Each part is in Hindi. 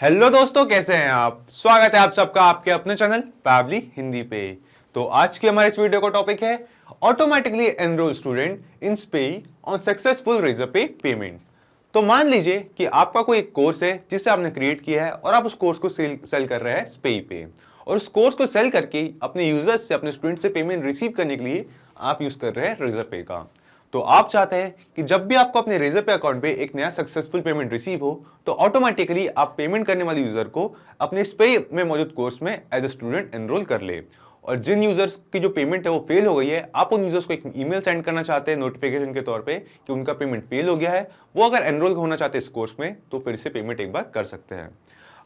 हेलो दोस्तों, कैसे हैं आप। स्वागत है आप सबका आपके अपने चैनल पैबली हिंदी पे। तो आज की हमारे इस वीडियो का टॉपिक है automatically enrol student in Spayee on successful Razorpay payment. तो मान लीजिए कि आपका कोई एक कोर्स है जिसे आपने क्रिएट किया है और आप उस कोर्स को सेल कर रहे हैं स्पेई पे, और उस कोर्स को सेल करके अपने यूजर्स से, अपने स्टूडेंट से पेमेंट रिसीव करने के लिए आप यूज कर रहे हैं रेजरपे का। तो आप चाहते हैं कि जब भी आपको अपने रेजरपे अकाउंट पे एक नया सक्सेसफुल पेमेंट रिसीव हो तो ऑटोमेटिकली आप पेमेंट करने वाले यूजर को अपने स्पे में मौजूद कोर्स में एज ए स्टूडेंट एनरोल कर ले। और जिन यूजर्स की जो पेमेंट है वो फेल हो गई है, आप उन यूजर्स को एक ईमेल सेंड करना चाहते हैं नोटिफिकेशन के तौर पे कि उनका पेमेंट फेल हो गया है। वो अगर एनरोल होना चाहते हैं इस कोर्स में तो फिर से पेमेंट एक बार कर सकते हैं।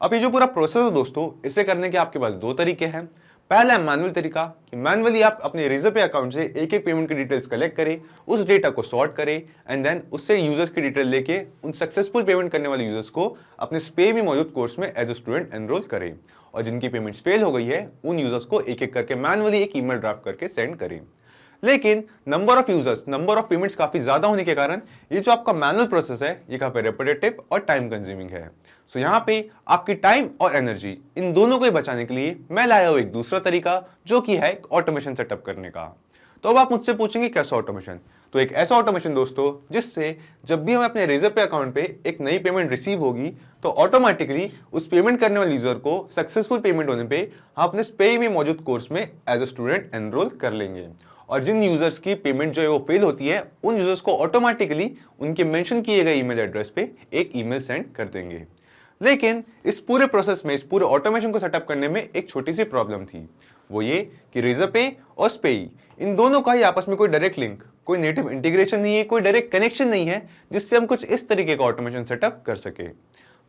अब ये जो पूरा प्रोसेस है दोस्तों, इसे करने के आपके पास दो तरीके हैं। पहला है मैनुअल तरीका कि मैनुअली आप अपने रेजरपे अकाउंट से एक एक पेमेंट की डिटेल्स कलेक्ट करें, उस डेटा को सॉर्ट करें एंड देन उससे यूजर्स की डिटेल लेके उन सक्सेसफुल पेमेंट करने वाले यूजर्स को अपने स्पे में मौजूद कोर्स में एज ए स्टूडेंट एनरोल करें। और जिनकी पेमेंट्स फेल हो गई है उन यूजर्स को एक एक करके मैनुअली एक ईमेल ड्राफ्ट करके सेंड करें। लेकिन number of users, number of payments काफी ज्यादा होने के कारण ये जो आपका मैनुअल प्रोसेस है ये काफी रेपिटेटिव और टाइम कंज्यूमिंग है। सो यहाँ पे आपकी टाइम और एनर्जी इन दोनों को ही बचाने के लिए मैं लाया हूं एक दूसरा तरीका, जो कि है ऑटोमेशन सेटअप करने का। तो अब आप मुझसे पूछेंगे कैसा ऑटोमेशन। तो एक ऐसा ऑटोमेशन दोस्तों जिससे जब भी हमें अपने रेजरपे अकाउंट पे एक नई पेमेंट रिसीव होगी तो ऑटोमेटिकली उस पेमेंट करने वाले यूजर को सक्सेसफुल पेमेंट होने पे हम अपने पे में मौजूद कोर्स में एज ए स्टूडेंट एनरोल कर लेंगे। और जिन यूजर्स की पेमेंट जो है वो फेल होती है उन यूजर्स को ऑटोमेटिकली उनके मेंशन किए गए ईमेल एड्रेस पे एक ईमेल सेंड कर देंगे। लेकिन इस पूरे प्रोसेस में, इस पूरे ऑटोमेशन को सेटअप करने में एक छोटी सी प्रॉब्लम थी। वो ये कि रेजरपे और स्पेई इन दोनों का ही आपस में कोई डायरेक्ट लिंक, कोई नेटिव इंटीग्रेशन नहीं है, कोई डायरेक्ट कनेक्शन नहीं है जिससे हम कुछ इस तरीके का ऑटोमेशन सेटअप कर सके।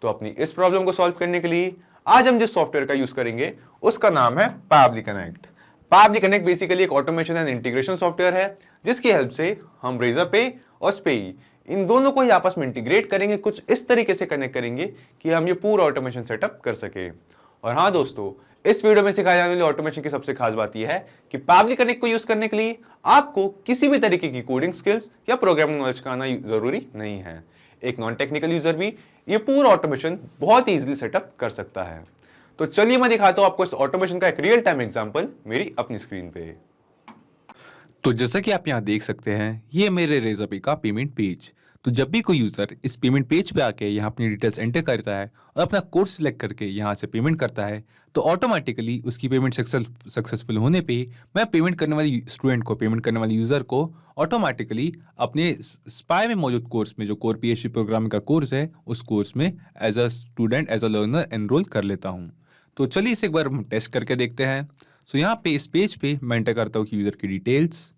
तो अपनी इस प्रॉब्लम को सॉल्व करने के लिए आज हम जिस सॉफ्टवेयर का यूज करेंगे उसका नाम है Pabbly connect. Pabbly connect basically एक ऑटोमेशन एंड इंटीग्रेशन सॉफ्टवेयर है जिसकी हेल्प से हम रेजरपे और स्पेई इन दोनों को ही आपस में इंटीग्रेट करेंगे, कुछ इस तरीके से कनेक्ट करेंगे कि हम ये पूरा ऑटोमेशन सेटअप कर सके। और हाँ दोस्तों, इस वीडियो में सिखाई जाने वाली ऑटोमेशन की सबसे खास बात यह है कि पैबली कनेक्ट को यूज करने के लिए आपको किसी भी तरीके की कोडिंग स्किल्स या प्रोग्रामिंग नॉलेज का आना जरूरी नहीं है। एक नॉन टेक्निकल यूजर भी ये पूरा ऑटोमेशन बहुत ही इजीली सेटअप कर सकता है। तो चलिए मैं दिखाता हूं आपको इस ऑटोमेशन का एक रियल टाइम एग्जांपल मेरी अपनी स्क्रीन पे। तो जैसा कि आप यहाँ देख सकते हैं, ये मेरे रेज़रपे का पेमेंट पेज। तो जब भी कोई यूज़र इस पेमेंट पेज पे आके यहाँ अपनी डिटेल्स एंटर करता है और अपना कोर्स सिलेक्ट करके यहाँ से पेमेंट करता है, तो ऑटोमेटिकली उसकी पेमेंट सक्सेसफुल होने पे मैं पेमेंट करने वाली स्टूडेंट को, पेमेंट करने वाली यूज़र को ऑटोमेटिकली अपने स्पाई में मौजूद कोर्स में, जो कोर PHP प्रोग्रामिंग का कोर्स है, उस कोर्स में as a student, as a learner enrol कर लेता हूँ। तो चलिए इसे एक बार हम टेस्ट करके देखते हैं। सो यहाँ पे इस पेज पे मैं एंटर करता हूँ कि यूज़र की डिटेल्स।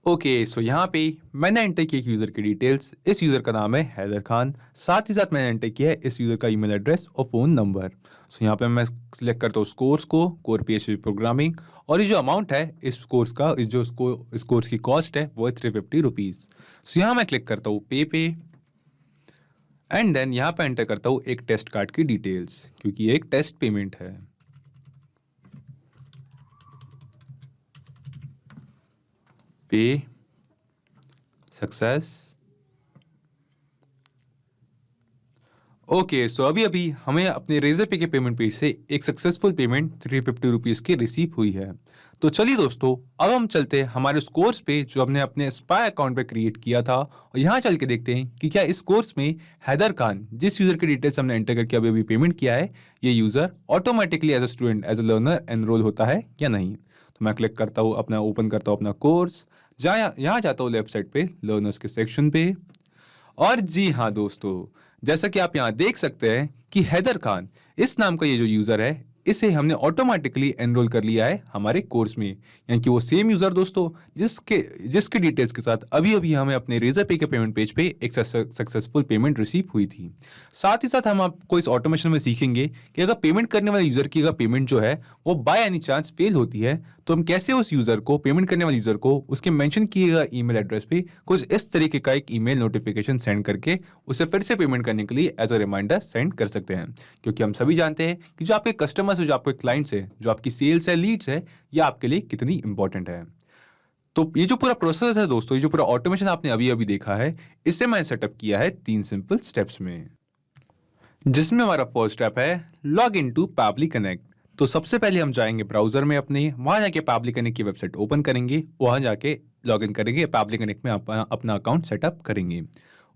ओके, सो यहाँ पे मैंने एंटर किया यूज़र की डिटेल्स। इस यूज़र का नाम है हैदर खान। साथ ही साथ मैंने एंटर किया है इस यूज़र का ईमेल एड्रेस और फ़ोन नंबर। सो यहाँ पे मैं सिलेक्ट करता हूँ उस कोर्स को, कोर PHP प्रोग्रामिंग, और ये जो अमाउंट है इस कोर्स का, इस कोर्स की कॉस्ट है वो है 350 रुपीज़। सो यहाँ मैं क्लिक करता हूँ पे एंड देन यहाँ पे एंटर करता हूँ एक टेस्ट कार्ड की डिटेल्स, क्योंकि ये एक टेस्ट पेमेंट है। पे सक्सेस। ओके, सो अभी हमें अपने रेजरपे के पेमेंट पेज से एक सक्सेसफुल पेमेंट 350 रुपीज़ की रिसीव हुई है। तो चलिए दोस्तों, अब हम चलते हैं हमारे उस कोर्स पे जो हमने अपने स्पाई अकाउंट पे क्रिएट किया था, और यहाँ चल के देखते हैं कि क्या इस कोर्स में हैदर खान, जिस यूज़र की डिटेल्स हमने एंटर करके अभी पेमेंट किया है, ये user automatically as a student, as a learner enrol होता है या नहीं। तो मैं क्लिक करता हूँ, ओपन करता हूँ अपना कोर्स, यहाँ जाता हूँ लेफ्ट साइड पे लर्नर्स के सेक्शन पे। और जी हाँ दोस्तों, जैसा कि आप यहाँ देख सकते हैं कि हैदर खान इस नाम का ये जो यूज़र है, इसे हमने ऑटोमेटिकली एनरोल कर लिया है हमारे कोर्स में। यानी कि वो सेम यूज़र दोस्तों जिसके डिटेल्स के साथ अभी हमें अपने रेजरपे के पेमेंट पेज पे एक सक्सेसफुल पेमेंट रिसीव हुई थी। साथ ही साथ हम आपको इस ऑटोमेशन में सीखेंगे कि अगर पेमेंट करने वाले यूज़र की अगर पेमेंट जो है वो बाय एनी चांस फेल होती है, तो हम कैसे उस यूज़र को, पेमेंट करने वाले यूज़र को, उसके मेंशन किए गए ईमेल एड्रेस पे कुछ इस तरीके का एक ईमेल नोटिफिकेशन सेंड करके उसे फिर से पेमेंट करने के लिए एज अ रिमाइंडर सेंड कर सकते हैं। क्योंकि हम सभी जानते हैं कि जो आपके कस्टमर्स है, जो आपके क्लाइंट्स है, जो आपकी सेल्स है, लीड्स है, ये आपके लिए कितनी इंपॉर्टेंट है। तो ये जो पूरा प्रोसेस है दोस्तों, ये जो पूरा ऑटोमेशन आपने अभी देखा है, इसे मैंने सेटअप किया है 3 सिंपल स्टेप्स में। जिसमें हमारा फर्स्ट स्टेप है log in to Pabbly Connect. तो सबसे पहले हम जाएंगे ब्राउजर में अपने, वहां जाके पैबली कनेक्ट की वेबसाइट ओपन करेंगे, वहां जाके लॉग इन करेंगे, पैबली कनेक्ट में अपना अकाउंट सेटअप करेंगे।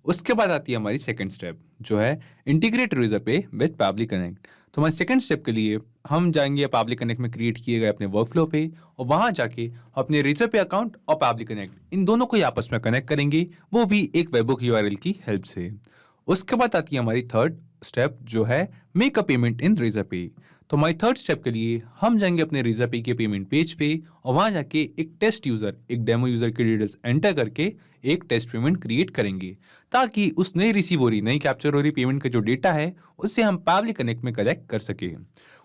उसके बाद आती है हमारी सेकंड स्टेप जो है इंटीग्रेट यूजर पे विद पैबली कनेक्ट। तो हमारे सेकंड स्टेप के लिए हम जाएंगे पैबली कनेक्ट में क्रिएट किए गए अपने वर्कफ्लो पे और वहां जाके अपने रेजर पे अकाउंट और पैबली कनेक्ट इन दोनों को ही आपस में कनेक्ट करेंगे, वो भी एक वेबबुक यूआरएल की हेल्प से। उसके बाद आती है हमारी थर्ड स्टेप जो है make a payment in Razorpay. तो हमारी थर्ड स्टेप के लिए हम जाएंगे अपने रेजर पे के पेमेंट पेज पे और वहां जाके एक टेस्ट यूजर, एक डेमो यूजर की डिटेल्स एंटर करके एक टेस्ट पेमेंट क्रिएट करेंगे, ताकि उस नई रिसीव हो रही, नई कैप्चर हो रही पेमेंट का जो डेटा है उससे हम पैबली कनेक्ट में कलेक्ट कर सके।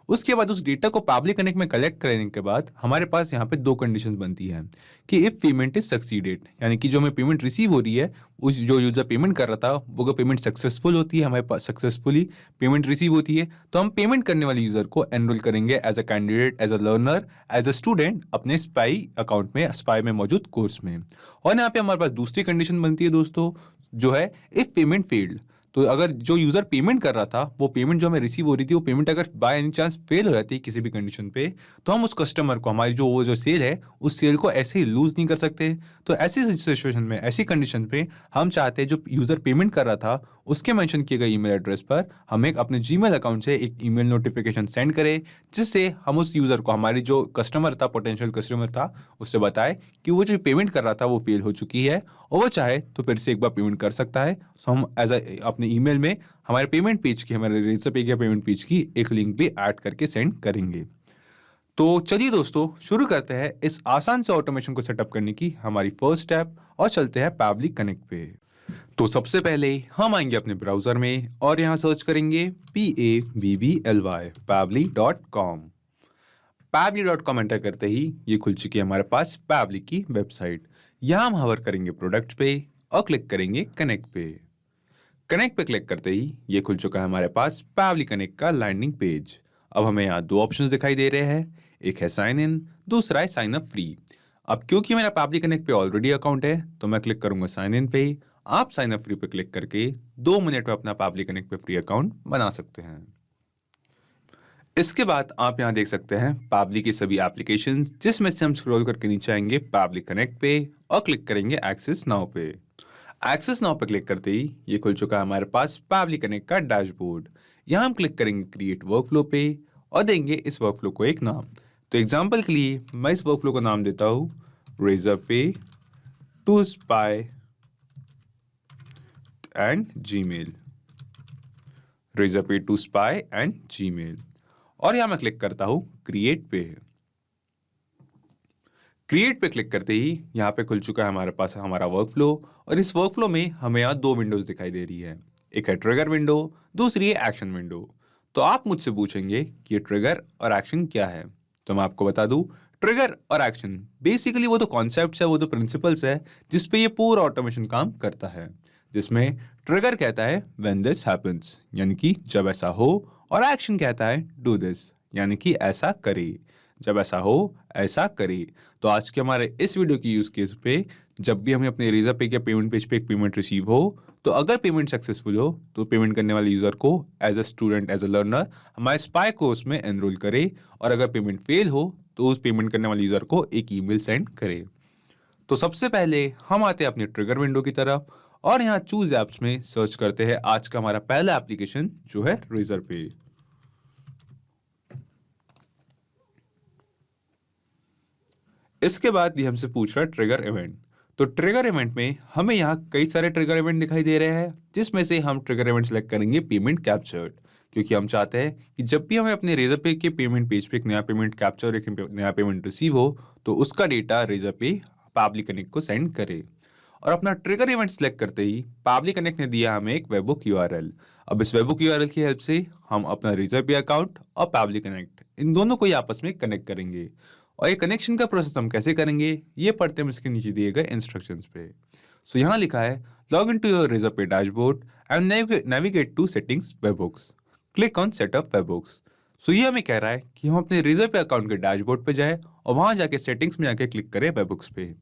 उसके बाद उस डेटा को पैबली कनेक्ट में कलेक्ट करने के बाद हमारे पास यहाँ पे दो कंडीशंस बनती हैं कि इफ पेमेंट इज सक्सीडेड, यानी कि जो हमें पेमेंट रिसीव हो रही है, उस जो यूजर पेमेंट कर रहा था वो अगर पेमेंट सक्सेसफुल होती है, हमारे पास सक्सेसफुली पेमेंट रिसीव होती है, तो हम पेमेंट करने वाले यूजर को एनरोल करेंगे as a candidate, as a learner, as a student अपने स्पाई अकाउंट में, स्पाई में मौजूद कोर्स में। और यहाँ पे हमारे पास दूसरी कंडीशन बनती है दोस्तों जो है इफ पेमेंट फेल्ड। तो अगर जो यूजर पेमेंट कर रहा था, वो पेमेंट जो हमें रिसीव हो रही थी, वो पेमेंट अगर बाय एनी चांस फेल हो जाती है किसी भी कंडीशन पे, तो हम उस कस्टमर को, हमारी जो वो जो सेल है, उस सेल को ऐसे ही लूज नहीं कर सकते। तो ऐसी सिचुएशन में, ऐसी कंडीशन पे हम चाहते हैं जो यूजर पेमेंट कर रहा था उसके मेंशन किए गए ईमेल एड्रेस पर हम एक अपने जीमेल अकाउंट से एक ईमेल नोटिफिकेशन सेंड करें, जिससे हम उस यूजर को, हमारी जो कस्टमर था, पोटेंशियल कस्टमर था, उससे बताए कि वो जो पेमेंट कर रहा था वो फेल हो चुकी है और वो चाहे तो फिर से एक बार पेमेंट कर सकता है। सो हम एज अपने ईमेल में हमारे पेमेंट पेज की, हमारे रेजर पे के पेमेंट पेज की एक लिंक भी ऐड करके सेंड करेंगे। तो चलिए दोस्तों शुरू करते हैं इस आसान से ऑटोमेशन को सेटअप करने की हमारी फर्स्ट स्टेप और चलते हैं पैबली कनेक्ट पे। तो सबसे पहले हम आएंगे अपने ब्राउजर में और यहाँ सर्च करेंगे PABBLY pably.com। pably.com एंटर करते ही ये खुल चुकी है हमारे पास पैबली की वेबसाइट। यहाँ हम हवर करेंगे प्रोडक्ट्स पे और क्लिक करेंगे कनेक्ट पे। कनेक्ट पे क्लिक करते ही ये खुल चुका है हमारे पास पैबली कनेक्ट का लैंडिंग पेज। अब हमें यहाँ दो ऑप्शंस दिखाई दे रहे हैं, एक है साइन इन, दूसरा है साइन अप फ्री। अब क्योंकि मेरा पैबली कनेक्ट पे ऑलरेडी अकाउंट है तो मैं क्लिक करूंगा साइन इन पे। आप साइन अप फ्री पे क्लिक करके 2 मिनट में अपना पैबली कनेक्ट पे फ्री अकाउंट बना सकते हैं। इसके बाद आप यहाँ देख सकते हैं पैबली की सभी एप्लीकेशंस, जिसमें से हम स्क्रॉल करके नीचे आएंगे पैबली कनेक्ट पे और क्लिक करेंगे एक्सेस नाउ पे। एक्सेस नाउ पे क्लिक करते ही ये खुल चुका है हमारे पास पैबली कनेक्ट का डैशबोर्ड। यहाँ हम क्लिक करेंगे क्रिएट वर्कफ्लो पे और देंगे इस वर्कफ्लो को एक नाम। तो एग्जांपल के लिए मैं इस वर्कफ्लो को नाम देता हूँ Razorpay to Spayee and Gmail, Razorpay to Spayee and Gmail. और यहां मैं क्लिक करता हूं क्रिएट पे। क्रिएट पे क्लिक करते ही यहां पे खुल चुका है हमारे पास हमारा वर्कफ्लो और इस वर्कफ्लो में हमें यहां दो विंडोज दिखाई दे रही है, एक है ट्रिगर विंडो, दूसरी है एक्शन विंडो। तो आप मुझसे पूछेंगे कि ये ट्रिगर और एक्शन क्या है, तो मैं आपको बता दूं ट्रिगर और एक्शन बेसिकली वो तो कॉन्सेप्ट्स है, वो तो प्रिंसिपल्स है जिस पे ये पूरा ऑटोमेशन काम करता है। जिसमें ट्रिगर कहता है व्हेन दिस हैपेंस, यानी कि जब ऐसा हो, और एक्शन कहता है डू दिस, यानी कि ऐसा करे, जब ऐसा हो ऐसा करे। तो आज के हमारे इस वीडियो की यूज केस पे जब भी हमें अपने रेजर पे के पेमेंट पेज पे एक पेमेंट रिसीव हो, तो अगर पेमेंट सक्सेसफुल हो तो पेमेंट करने वाले यूजर को as a student, as a learner हमारे स्पाई कोर्स में एनरोल करे, और अगर पेमेंट फेल हो तो उस पेमेंट करने वाले यूजर को एक ईमेल सेंड करे। तो सबसे पहले हम आते हैं अपनी ट्रिगर विंडो की तरफ और यहाँ चूज एप्स में सर्च करते हैं आज का हमारा पहला एप्लीकेशन जो है रेजर पे। इसके बाद ये हमसे पूछ रहा है ट्रिगर इवेंट। तो ट्रिगर इवेंट में हमें यहाँ कई सारे ट्रिगर इवेंट दिखाई दे रहे हैं, जिसमें से हम ट्रिगर इवेंट सेलेक्ट करेंगे पेमेंट कैप्चर्ड, क्योंकि हम चाहते हैं कि जब भी हमें अपने रेजर पे के पेमेंट पेज पे एक नया पेमेंट कैप्चर, एक नया पेमेंट रिसीव हो, तो उसका डेटा रेजर पे पैबली कनेक्ट को सेंड करे। और अपना ट्रिगर इवेंट सेलेक्ट करते ही पैबली कनेक्ट ने दिया हमें एक वेबबुक यूआरएल। अब इस वेबबुक यूआरएल की हेल्प से हम अपना रेजर पे अकाउंट और पैबली कनेक्ट इन दोनों को ही आपस में कनेक्ट करेंगे। और ये कनेक्शन का प्रोसेस हम कैसे करेंगे ये पढ़ते हैं इसके नीचे दिए गए इंस्ट्रक्शंस पे। सो यहाँ लिखा है log in to your Razorpay dashboard and navigate to settings webhooks, click on setup webhooks. So ये हमें कह रहा है कि हम अपने रेजर पे अकाउंट के डैशबोर्ड पे जाए और वहां जाके सेटिंग्स में जाके क्लिक करें वेबबुक्स पे।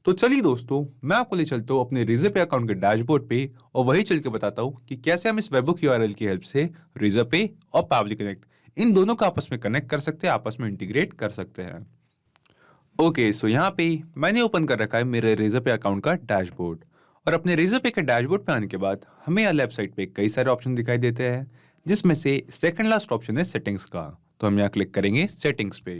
तो चलिए दोस्तों, मैं आपको ले चलता हूँ अपने रेजर पे अकाउंट के डैशबोर्ड पे और वही चल के बताता हूँ कि कैसे हम इस वेबबुक यूआरएल की हेल्प से रेजर पे और पैबली कनेक्ट इन दोनों को आपस में कनेक्ट कर सकते हैं, आपस में इंटीग्रेट कर सकते हैं। ओके, सो यहाँ पे मैंने ओपन कर रखा है मेरे रेजर पे अकाउंट का डैशबोर्ड और अपने रेजर पे के डैशबोर्ड पे आने के बाद हमें यहाँ लेफ्ट साइड पे कई सारे ऑप्शन दिखाई देते हैं, जिसमें से सेकंड लास्ट ऑप्शन है सेटिंग्स का। तो हम यहाँ क्लिक करेंगे सेटिंग्स पे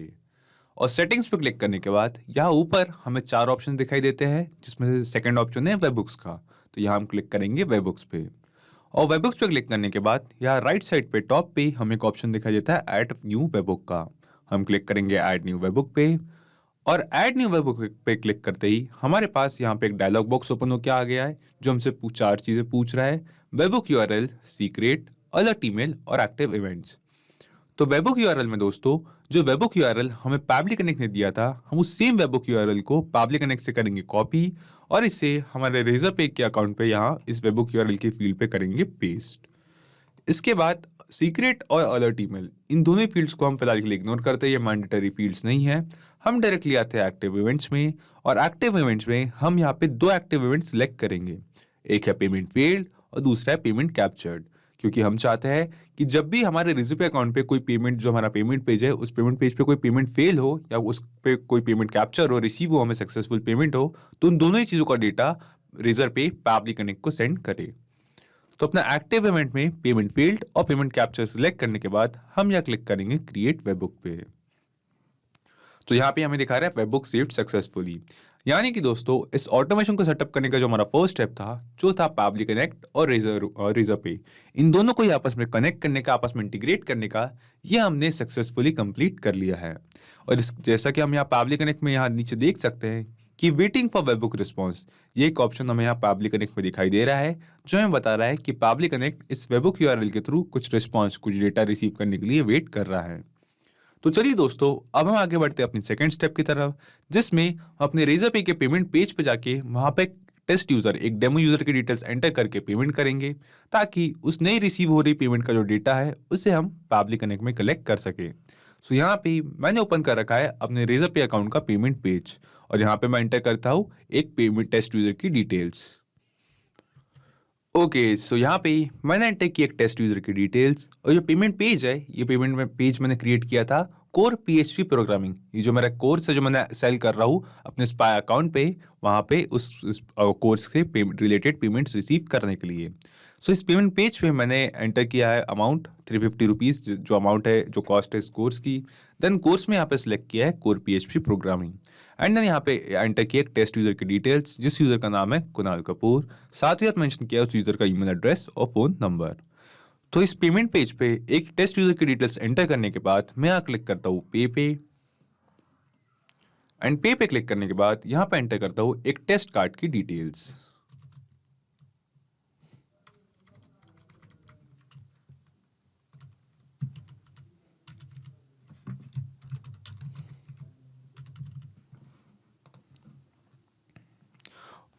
और सेटिंग्स पे क्लिक करने के बाद यहाँ ऊपर हमें 4 ऑप्शन दिखाई देते हैं, जिसमें से सेकंड ऑप्शन है वेबबुक्स का। तो यहाँ हम क्लिक करेंगे वेबबुक्स पे और वेबबुक्स पे क्लिक करने के बाद यहाँ राइट साइड पे टॉप पे हमें एक ऑप्शन दिखाई देता है ऐड न्यू वेबबुक का। हम क्लिक करेंगे ऐड न्यू वेबबुक पे और ऐड न्यू वेबबुक पे क्लिक करते ही हमारे पास यहाँ पे एक डायलॉग बॉक्स ओपन होकर आ गया है, जो हमसे 4 चीजें पूछ रहा है: WebBook URL, secret, alert email और एक्टिव इवेंट्स। तो वेबबुक यूआरएल में दोस्तों, जो वेबबुक यूआरएल हमें पैबली कनेक्ट ने दिया था, हम उस सेम वेबबुक यूआरएल को पैबली कनेक्ट से करेंगे कॉपी और इसे हमारे रेजर पे के अकाउंट पे यहाँ इस वेबबुक यूआरएल के फील्ड पे करेंगे पेस्ट। इसके बाद सीक्रेट और अलर्ट ईमेल, इन दोनों फील्ड्स को हम फिलहाल के लिए इग्नोर करते हैं, ये मैंडेटरी फील्ड्स नहीं है। हम डायरेक्टली आते हैं एक्टिव इवेंट्स में और एक्टिव इवेंट्स में हम यहाँ पे 2 एक्टिव इवेंट्स सिलेक्ट करेंगे। एक है पेमेंट फेल्ड और दूसरा है पेमेंट कैप्चर्ड, क्योंकि हम चाहते हैं कि जब भी हमारे रेजर पे अकाउंट पे कोई पेमेंट, जो हमारा पेमेंट पेज है, उस पेमेंट पेज पे कोई पेमेंट फेल हो या उस पे कोई पेमेंट कैप्चर हो, रिसीव हो, हमें सक्सेसफुल पेमेंट हो, तो उन दोनों ही चीज़ों का डेटा रेजर पे पैबली कनेक्ट को सेंड करे। तो अपना एक्टिव इवेंट में पेमेंट फील्ड और पेमेंट कैप्चर सिलेक्ट करने के बाद हम यहाँ क्लिक करेंगे क्रिएट वेबबुक पे। तो यहाँ पे हमें दिखा रहा है वेबबुक सेव्ड सक्सेसफुली, यानी कि दोस्तों इस ऑटोमेशन को सेटअप करने का जो हमारा फर्स्ट स्टेप था, जो था पैबली कनेक्ट और रेजर पे, इन दोनों को आपस में कनेक्ट करने का, आपस में इंटीग्रेट करने का, ये हमने सक्सेसफुली कंप्लीट कर लिया है। और इस जैसा कि हम यहाँ पैबली कनेक्ट में यहाँ नीचे देख सकते हैं कि वेटिंग फॉर वेबबुक रिस्पॉन्स, ये एक ऑप्शन हमें यहाँ पैबली कनेक्ट में दिखाई दे रहा है, जो हमें बता रहा है कि पैबली कनेक्ट इस वेबबुक यूआरएल के थ्रू कुछ रिस्पॉन्स, कुछ डेटा रिसीव करने के लिए वेट कर रहा है। तो चलिए दोस्तों, अब हम आगे बढ़ते हैं अपनी सेकंड स्टेप की तरफ, जिसमें हम अपने रेजर पे के पेमेंट पेज पे जाके वहाँ पे टेस्ट यूजर, एक डेमो यूजर की डिटेल्स एंटर करके पेमेंट करेंगे, ताकि उस नई रिसीव हो रही पेमेंट का जो डेटा है उसे हम पैबली कनेक्ट में कलेक्ट कर सके। सो यहाँ पे मैंने ओपन कर रखा है अपने रेजर पे अकाउंट का पेमेंट पेज और यहाँ पे मैं एंटर करता हूँ एक पेमेंट टेस्ट यूजर की डिटेल्स। ओके, सो यहाँ पे मैंने एंटर की एक टेस्ट यूजर की डिटेल्स और जो पेमेंट पेज है, ये पेमेंट में पेज मैंने क्रिएट किया था कोर पीएचपी प्रोग्रामिंग। ये जो मेरा कोर्स है, जो मैंने सेल कर रहा हूँ अपने स्पाई अकाउंट पे, वहाँ पे उस कोर्स से रिलेटेड पेमेंट्स रिसीव करने के लिए। सो इस पेमेंट पेज पे मैंने एंटर किया है अमाउंट 350 रुपीज़, जो अमाउंट है, जो कॉस्ट है इस कोर्स की। देन कोर्स में यहाँ पे सिलेक्ट किया है core PHP programming and then यहाँ पे एंटर किया एक टेस्ट यूजर की डिटेल्स, जिस यूजर का नाम है कुणाल कपूर। साथ ही साथ मेंशन किया उस यूजर का ईमेल एड्रेस और फोन नंबर। तो इस पेमेंट पेज पे एक टेस्ट यूजर की डिटेल्स एंटर करने के बाद मैं यहाँ क्लिक करता हूँ पे एंड पे क्लिक करने के बाद यहाँ पे एंटर करता हूँ एक टेस्ट कार्ड की डिटेल्स।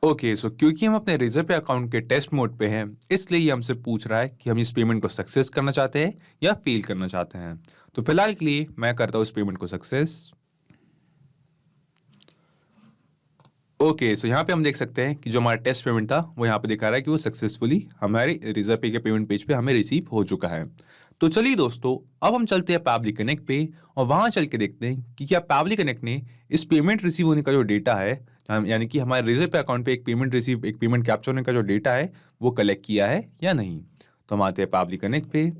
ओके, सो क्योंकि हम अपने रेजर पे अकाउंट के टेस्ट मोड पे हैं, इसलिए ये हमसे पूछ रहा है कि हम इस पेमेंट को सक्सेस करना चाहते हैं या फेल करना चाहते हैं। तो फिलहाल के लिए मैं करता हूँ इस पेमेंट को सक्सेस। ओके, सो यहाँ पे हम देख सकते हैं कि जो हमारा टेस्ट पेमेंट था वो यहाँ पे दिखा रहा है कि वो सक्सेसफुली हमारे रेजर पे के पेमेंट पेज पे हमें रिसीव हो चुका है। तो चलिए दोस्तों, अब हम चलते हैं पैबली कनेक्ट पे और वहाँ चल के देखते हैं कि क्या पैबली कनेक्ट ने इस पेमेंट रिसीव होने का जो डेटा है, यानी कि हमारे रेजर पे अकाउंट पे एक पेमेंट कैप्चर होने का जो डेटा है, वो कलेक्ट किया है या नहीं। तो हम आते हैं पैबली कनेक्ट पे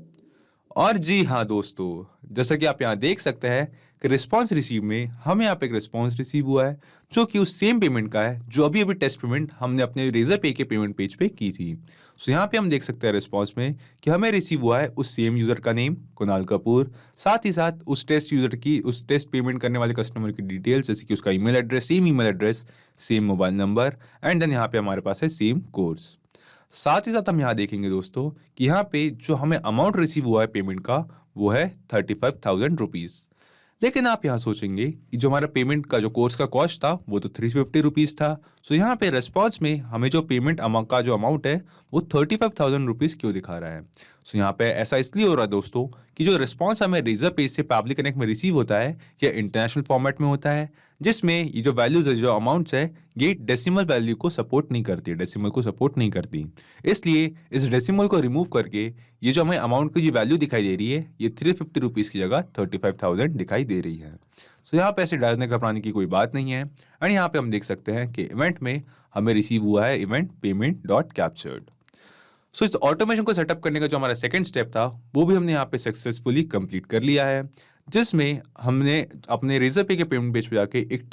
और जी हाँ दोस्तों, जैसा कि आप यहाँ देख सकते हैं कि रिस्पॉन्स रिसीव में हमें यहाँ पे एक रिस्पॉन्स रिसीव हुआ है, जो कि उस सेम पेमेंट का है जो अभी टेस्ट पेमेंट हमने अपने रेजर पे के पेमेंट पेज पे की थी। सो यहाँ पे हम देख सकते हैं रिस्पॉन्स में कि हमें रिसीव हुआ है उस सेम यूजर का नेम कुणाल कपूर, साथ ही साथ उस टेस्ट यूजर की, उस टेस्ट पेमेंट करने वाले कस्टमर की डिटेल्स, जैसे कि उसका email address, same mobile number and then यहाँ पे हमारे पास है सेम कोर्स। साथ ही साथ हम यहाँ देखेंगे दोस्तों कि यहाँ पे जो हमें अमाउंट रिसीव हुआ है पेमेंट का, वो है 35,000 रुपीज़। लेकिन आप यहाँ सोचेंगे कि जो हमारा पेमेंट का जो कोर्स का कॉस्ट था वो तो 350 रुपीज़ था। सो यहाँ पे रेस्पॉन्स में हमें जो पेमेंट का जो अमाउंट है वो 35,000 रुपीज़ क्यों दिखा रहा है। सो यहाँ पे ऐसा इसलिए हो रहा है दोस्तों कि जो रिस्पॉन्स हमें रेजर पेज से पैबली कनेक्ट में रिसीव होता है, यह इंटरनेशनल फॉर्मेट में होता है, जिसमें ये जो वैल्यूज है, जो अमाउंट्स है, ये डेसिमल वैल्यू को सपोर्ट नहीं करती, डेसिमल को सपोर्ट नहीं करती। इसलिए इस डेसिमल को रिमूव करके ये जो हमें अमाउंट की जो वैल्यू दिखाई दे रही है, ये 350 रुपीज़ की जगह 35,000 दिखाई दे रही है। सो यहाँ पे ऐसे डरने घबराने की कोई बात नहीं है। एंड यहाँ पे हम देख सकते हैं कि इवेंट में हमें रिसीव हुआ है इवेंट पेमेंट डॉट कैप्चर्ड। सो इस ऑटोमेशन को सेटअप करने का जो हमारा सेकंड स्टेप था, वो भी हमने यहाँ पे सक्सेसफुली कंप्लीट कर लिया है, जिसमें हमने अपने रेजर पे के पेमेंट पेज पे जाके एक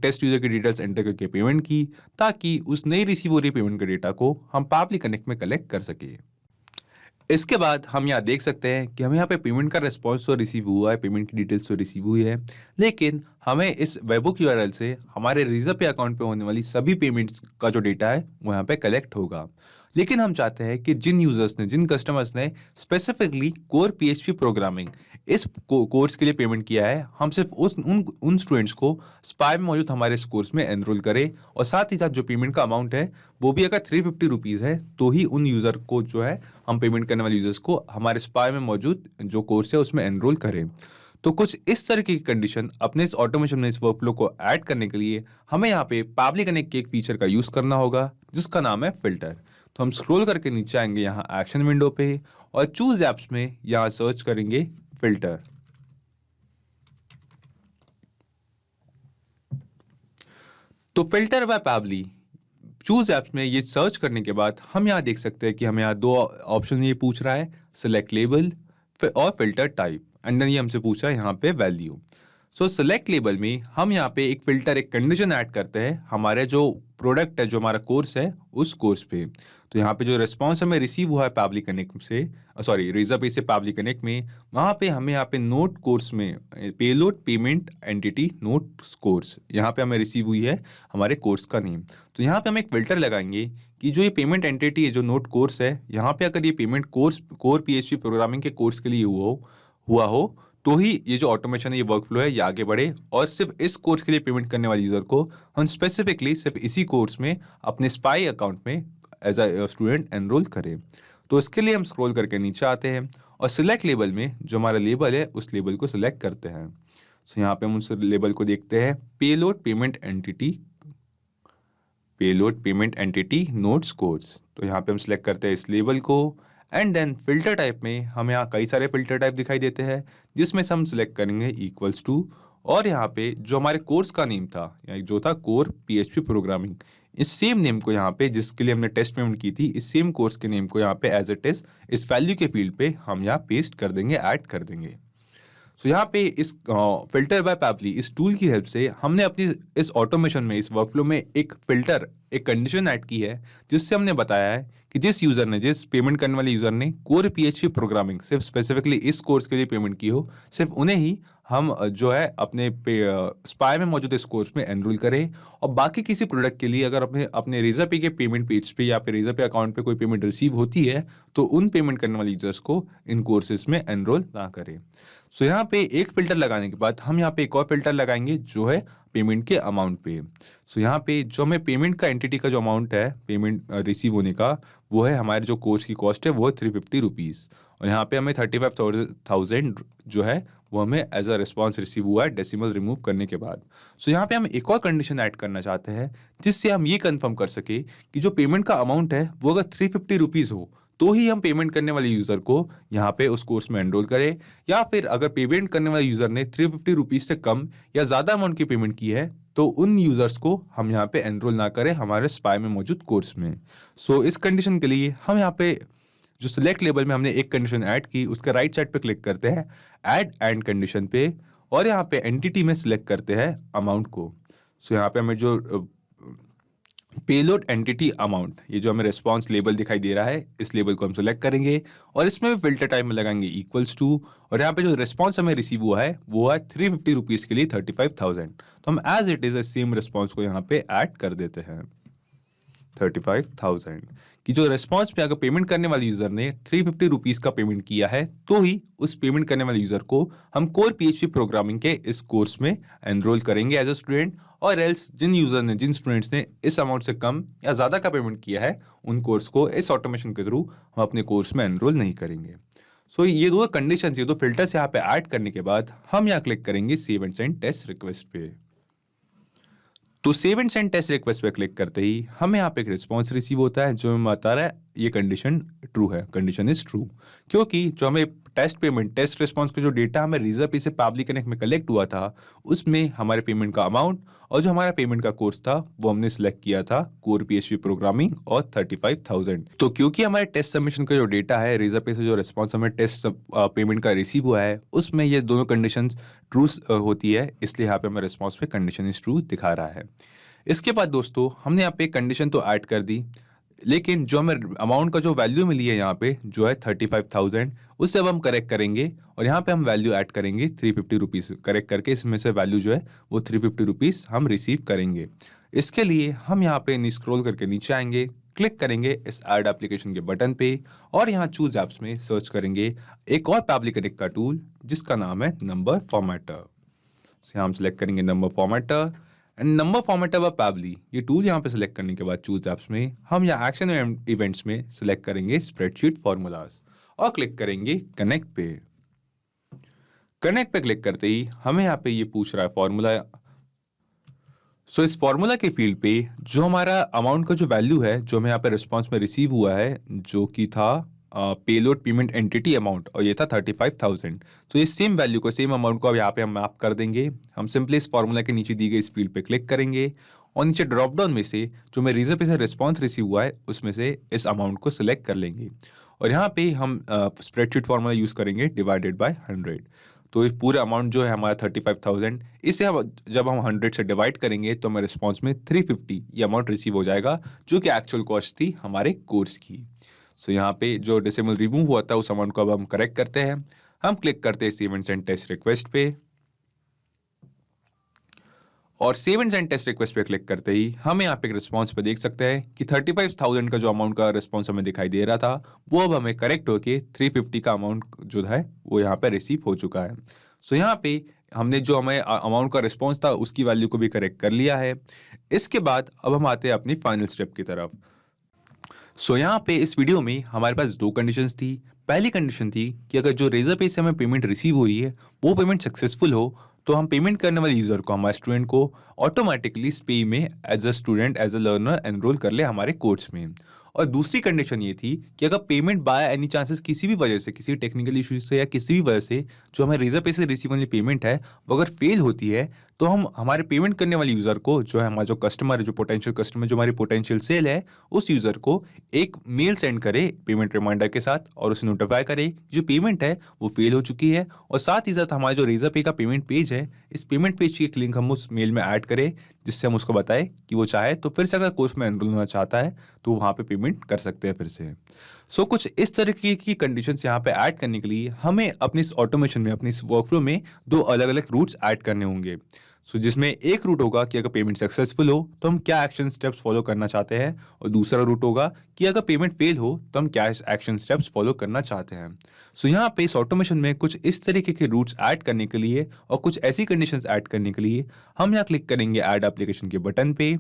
टेस्ट यूजर की डिटेल्स एंटर करके पेमेंट की, ताकि उस नई रिसीव हो रही पेमेंट के डेटा को हम पावली कनेक्ट में कलेक्ट कर सके। इसके बाद हम यहाँ देख सकते हैं कि हमें यहाँ पे पेमेंट का रिस्पॉन्स तो रिसीव हुआ है, पेमेंट की डिटेल्स तो रिसीव हुई है, लेकिन हमें इस वेबबुक यूआरएल से हमारे रेजर पे अकाउंट पे होने वाली सभी पेमेंट्स का जो डेटा है वो यहाँ पे कलेक्ट होगा। लेकिन हम चाहते हैं कि जिन कस्टमर्स ने स्पेसिफिकली कोर पीएचपी प्रोग्रामिंग इस कोर्स के लिए पेमेंट किया है, हम सिर्फ उन स्टूडेंट्स को स्पाई में मौजूद हमारे इस कोर्स में एनरोल करें, और साथ ही साथ जो पेमेंट का अमाउंट है वो भी अगर 350 रुपीज़ है तो ही उन यूज़र को जो है हम पेमेंट करने वाले यूज़र्स को हमारे स्पाई में मौजूद जो कोर्स है उसमें एनरोल करें। तो कुछ इस तरह की कंडीशन अपने इस ऑटोमेशन में, इस वर्कफ्लो को ऐड करने के लिए हमें यहाँ पे पावली कनेक्ट के एक फीचर का यूज़ करना होगा, जिसका नाम है फिल्टर। तो हम स्क्रॉल करके नीचे आएंगे यहाँ एक्शन विंडो पे, और चूज एप्स में यहाँ सर्च करेंगे फिल्टर। तो फिल्टर बाय पावली चूज एप्स में ये सर्च करने के बाद हम यहाँ देख सकते हैं कि हमें यहाँ दो ऑप्शन ये पूछ रहा है, सिलेक्ट लेबल और फिल्टर टाइप, एंड देन ये हमसे पूछ रहा है यहाँ पे वैल्यू। सो सिलेक्ट लेबल में हम यहाँ पे एक फिल्टर, एक कंडीशन ऐड करते हैं हमारे जो प्रोडक्ट है, जो हमारा कोर्स है उस कोर्स पे। तो यहाँ पे जो रिस्पॉन्स हमें रिसीव हुआ है पावली कनेक्ट से, सॉरी रेजर पे से पावली कनेक्ट में, वहाँ पे हमें यहाँ पे नोट कोर्स में payload payment entity note course, यहाँ पे हमें रिसीव हुई है हमारे कोर्स का नेम। तो यहाँ पे हम एक फिल्टर लगाएंगे कि जो ये पेमेंट एंटिटी है, जो नोट कोर्स है, यहाँ पे अगर ये पेमेंट कोर पीएचपी प्रोग्रामिंग के कोर्स के लिए हुआ हो तो ही ये जो ऑटोमेशन है, ये वर्कफ्लो है, ये आगे बढ़े, और सिर्फ इस कोर्स के लिए पेमेंट करने वाले यूजर को हम स्पेसिफिकली सिर्फ इसी कोर्स में अपने स्पाई अकाउंट में एज अ स्टूडेंट एनरोल करें। तो इसके लिए हम स्क्रॉल करके नीचे आते हैं और सिलेक्ट लेबल में जो हमारा लेबल है उस लेबल को सिलेक्ट करते हैं। सो यहाँ पे हम उस लेबल को देखते हैं, payload payment entity notes course. तो यहाँ पे हम सिलेक्ट करते हैं इस लेबल को, एंड देन फिल्टर टाइप में हमें यहाँ कई सारे फिल्टर टाइप दिखाई देते हैं, जिसमें से हम सिलेक्ट करेंगे इक्वल्स टू, और यहाँ पे जो हमारे कोर्स का नेम था, यानी जो था कोर पीएचपी प्रोग्रामिंग, इस सेम नेम को यहाँ पे, जिसके लिए हमने टेस्ट पेमेंट की थी, इस सेम कोर्स के नेम को यहाँ पे एज इट इज इस वैल्यू के फील्ड पे हम यहाँ पेस्ट कर देंगे, ऐड कर देंगे। सो यहाँ पे इस फिल्टर बाय पावली, इस टूल की हेल्प से हमने अपनी इस ऑटोमेशन में, इस वर्कफ्लो में एक फिल्टर, एक कंडीशन ऐड की है, जिससे हमने बताया है कि जिस पेमेंट करने वाले यूजर ने कोर पीएचपी प्रोग्रामिंग सिर्फ स्पेसिफिकली इस कोर्स के लिए पेमेंट की हो, सिर्फ उन्हें ही हम जो है अपने स्पाई में मौजूद इस कोर्स में एनरोल करें, और बाकी किसी प्रोडक्ट के लिए अगर अपने रेजर पे के पेमेंट पेज पे या फिर रेजर पे अकाउंट पे कोई पेमेंट रिसीव होती है, तो उन पेमेंट करने वाले यूजर्स को इन कोर्सेज में एनरोल ना करें। सो यहाँ पे एक फिल्टर लगाने के बाद हम यहाँ पे एक और फिल्टर लगाएंगे, जो है पेमेंट के अमाउंट पे। सो यहाँ पे जो हमें पेमेंट का एंटिटी का जो अमाउंट है पेमेंट रिसीव होने का, वो है हमारे जो कोर्स की कॉस्ट है वो है 350 रुपीज़, और यहाँ पे हमें 35,000 जो है वो हमें एज अ रिस्पॉन्स रिसीव हुआ है डेसिमल रिमूव करने के बाद। सो यहाँ पे हम एक और कंडीशन ऐड करना चाहते हैं, जिससे हम ये कंफर्म कर सके कि जो पेमेंट का अमाउंट है वो अगर 350 रुपीज़ हो तो ही हम पेमेंट करने वाले यूज़र को यहाँ पे उस कोर्स में एनरोल करें, या फिर अगर पेमेंट करने वाले यूज़र ने 350 रुपीज़ से कम या ज़्यादा अमाउंट की पेमेंट की है तो उन यूज़र्स को हम यहाँ पे एनरोल ना करें हमारे स्पाई में मौजूद कोर्स में। सो इस कंडीशन के लिए हम यहाँ पे जो सिलेक्ट लेबल में हमने एक कंडीशन ऐड की, उसके राइट साइड पे क्लिक करते हैं ऐड एंड कंडीशन पे, और यहाँ पे एंटिटी में सिलेक्ट करते हैं अमाउंट को। सो यहाँ पे हमें जो पेलोड एंटिटी अमाउंट, ये जो हमें रिस्पॉन्स लेबल दिखाई दे रहा है, इस लेबल को हम सिलेक्ट करेंगे और इसमें भी फिल्टर टाइप में लगाएंगे इक्वल्स टू, और यहाँ पे जो रिस्पॉन्स हमें रिसीव हुआ है वो है 350 रुपीज़ के लिए 35,000। तो हम as it is same response को यहाँ पे ऐड कर देते हैं 35,000 कि जो रिस्पॉन्स पे अगर पेमेंट करने वाले यूजर ने 350 रुपीज़ का पेमेंट किया है तो ही उस पेमेंट करने वाले यूजर को हम कोर पीएचपी प्रोग्रामिंग के इस कोर्स में एनरोल करेंगे एज अ स्टूडेंट, और एल्स जिन स्टूडेंट्स ने इस अमाउंट से कम या ज़्यादा का पेमेंट किया है उन कोर्स को इस ऑटोमेशन के थ्रू हम अपने कोर्स में एनरोल नहीं करेंगे। सो ये दो कंडीशंस, ये दो फिल्टर्स यहाँ पे ऐड करने के बाद हम यहाँ क्लिक करेंगे save and send test request पे। तो save and send test request पे क्लिक करते ही हमें यहाँ पे एक रिस्पॉन्स रिसीव होता है जो हमें बता रहा है ये कंडीशन ट्रू है, कंडीशन इज ट्रू, क्योंकि जो हमें टेस्ट पेमेंट टेस्ट रिस्पॉन्स का जो डेटा हमें रिजर्व से पाब्लिक कनेक्ट में कलेक्ट हुआ था उसमें हमारे पेमेंट का अमाउंट और जो हमारा पेमेंट का कोर्स था वो हमने सिलेक्ट किया था कोर PHP प्रोग्रामिंग और 35,000। तो क्योंकि हमारे टेस्ट सबमिशन का जो डेटा है रिजर्व से जो रिस्पॉन्स हमें टेस्ट पेमेंट का रिसीव हुआ है उसमें ये दोनों कंडीशन ट्रू होती है, इसलिए यहाँ पे हमें रिस्पॉन्स पे कंडीशन इज ट्रू दिखा रहा है। इसके बाद दोस्तों हमने यहाँ पे कंडीशन तो ऐड कर दी, लेकिन जो हमें अमाउंट का जो वैल्यू मिली है यहाँ पे जो है 35,000 उससे अब हम करेक्ट करेंगे और यहाँ पे हम वैल्यू ऐड करेंगे 350 रुपीज़ करेक्ट करके, इसमें से वैल्यू जो है वो 350 रुपीज़ हम रिसीव करेंगे। इसके लिए हम यहाँ पे स्क्रॉल करके नीचे आएंगे, क्लिक करेंगे इस ऐड एप्लीकेशन के बटन पे और यहाँ चूज ऐप्स में सर्च करेंगे एक और पाब्लिक कनेक्ट का टूल जिसका नाम है नंबर फॉर्मेटर। यहाँ हम सिलेक्ट करेंगे number formatter and number formatter व पैबली, ये टूल यहाँ पे सिलेक्ट करने के बाद चूज ऐप्स में हम यहाँ एक्शन इवेंट्स में सिलेक्ट करेंगे स्प्रेडशीट फॉर्मूलाज और क्लिक करेंगे कनेक्ट पे। कनेक्ट पे क्लिक करते ही हमें यहाँ पे ये पूछ रहा है फॉर्मूला। सो इस फॉर्मूला के फील्ड पे जो हमारा अमाउंट का जो वैल्यू है जो हमें यहाँ पे रिस्पॉन्स में रिसीव हुआ है जो कि था पेलोड पेमेंट एंटिटी अमाउंट और ये था 35,000, तो ये सेम वैल्यू को सेम अमाउंट को अब यहाँ पे हम मैप कर देंगे। हम सिंपली इस फॉर्मूला के नीचे दी गई इस फील्ड पे क्लिक करेंगे और नीचे ड्रॉप डाउन में से जो हमें रिजर्व से रिस्पॉन्स रिसीव हुआ है उसमें से इस अमाउंट को सिलेक्ट कर लेंगे और यहाँ पे हम स्प्रेडशीट फॉर्मूला यूज़ करेंगे डिवाइडेड बाय 100। तो इस पूरा अमाउंट जो है हमारा 35,000, इसे जब हम 100 से डिवाइड करेंगे तो हमें रिस्पॉन्स में 350 ये अमाउंट रिसीव हो जाएगा जो कि एक्चुअल कॉस्ट थी हमारे कोर्स की। सो यहाँ पे जो डेसिमल रिमूव हुआ था उस अमाउंट को अब हम करेक्ट करते हैं। हम क्लिक करते हैं save and send test request पे और save and send test request पे क्लिक करते ही हमें यहाँ पे एक रिस्पॉन्स पे देख सकते हैं कि 35,000 का जो अमाउंट का रिस्पॉन्स हमें दिखाई दे रहा था वो अब हमें करेक्ट होके 350 का अमाउंट जो है वो यहाँ पे रिसीव हो चुका है। सो यहाँ पे हमने जो हमें अमाउंट का रिस्पॉन्स था उसकी वैल्यू को भी करेक्ट कर लिया है। इसके बाद अब हम आते हैं अपनी फाइनल स्टेप की तरफ। सो यहाँ पे इस वीडियो में हमारे पास दो कंडीशंस थी। पहली कंडीशन थी कि अगर जो रेजर पे से हमें पेमेंट रिसीव हुई है वो पेमेंट सक्सेसफुल हो तो हम पेमेंट करने वाले यूजर को हमारे स्टूडेंट को ऑटोमेटिकली स्पे में as a student as a learner enrol कर ले हमारे कोर्स में। और दूसरी कंडीशन ये थी कि अगर पेमेंट बाय एनी चांसेस किसी भी वजह से किसी टेक्निकल इश्यूज से या किसी भी वजह से जो हमें रेजर पे से रिसीव वाली पेमेंट है वो अगर फेल होती है तो हम हमारे पेमेंट करने वाले यूज़र को जो है हमारा जो कस्टमर है जो पोटेंशियल कस्टमर जो हमारी पोटेंशियल सेल है उस यूज़र को एक मेल सेंड करे पेमेंट रिमाइंडर के साथ और उसे नोटिफाई करे जो पेमेंट है वो फेल हो चुकी है। और साथ ही साथ हमारा जो रेजर पे का पेमेंट पेज है इस पेमेंट पेज की एक लिंक हम उस मेल में ऐड करें जिससे हम उसको बताएं कि वो चाहे तो फिर से अगर कोर्स में एनरोल होना चाहता है तो वहाँ पे पेमेंट कर सकते हैं फिर से। सो कुछ इस तरीके की कंडीशंस यहाँ पे ऐड करने के लिए हमें अपनी इस ऑटोमेशन में अपनी इस वर्कफ्लो में दो अलग अलग रूट्स ऐड करने होंगे। सो जिसमें एक रूट होगा कि अगर पेमेंट सक्सेसफुल हो तो हम क्या एक्शन स्टेप्स फॉलो करना चाहते हैं और दूसरा रूट होगा कि अगर पेमेंट फेल हो तो हम क्या एक्शन स्टेप्स फॉलो करना चाहते हैं। सो यहाँ पे इस ऑटोमेशन में कुछ इस तरीके के रूट्स ऐड करने के लिए और कुछ ऐसी कंडीशंस ऐड करने के लिए हम यहाँ क्लिक करेंगे ऐड एप्लीकेशन के बटन पे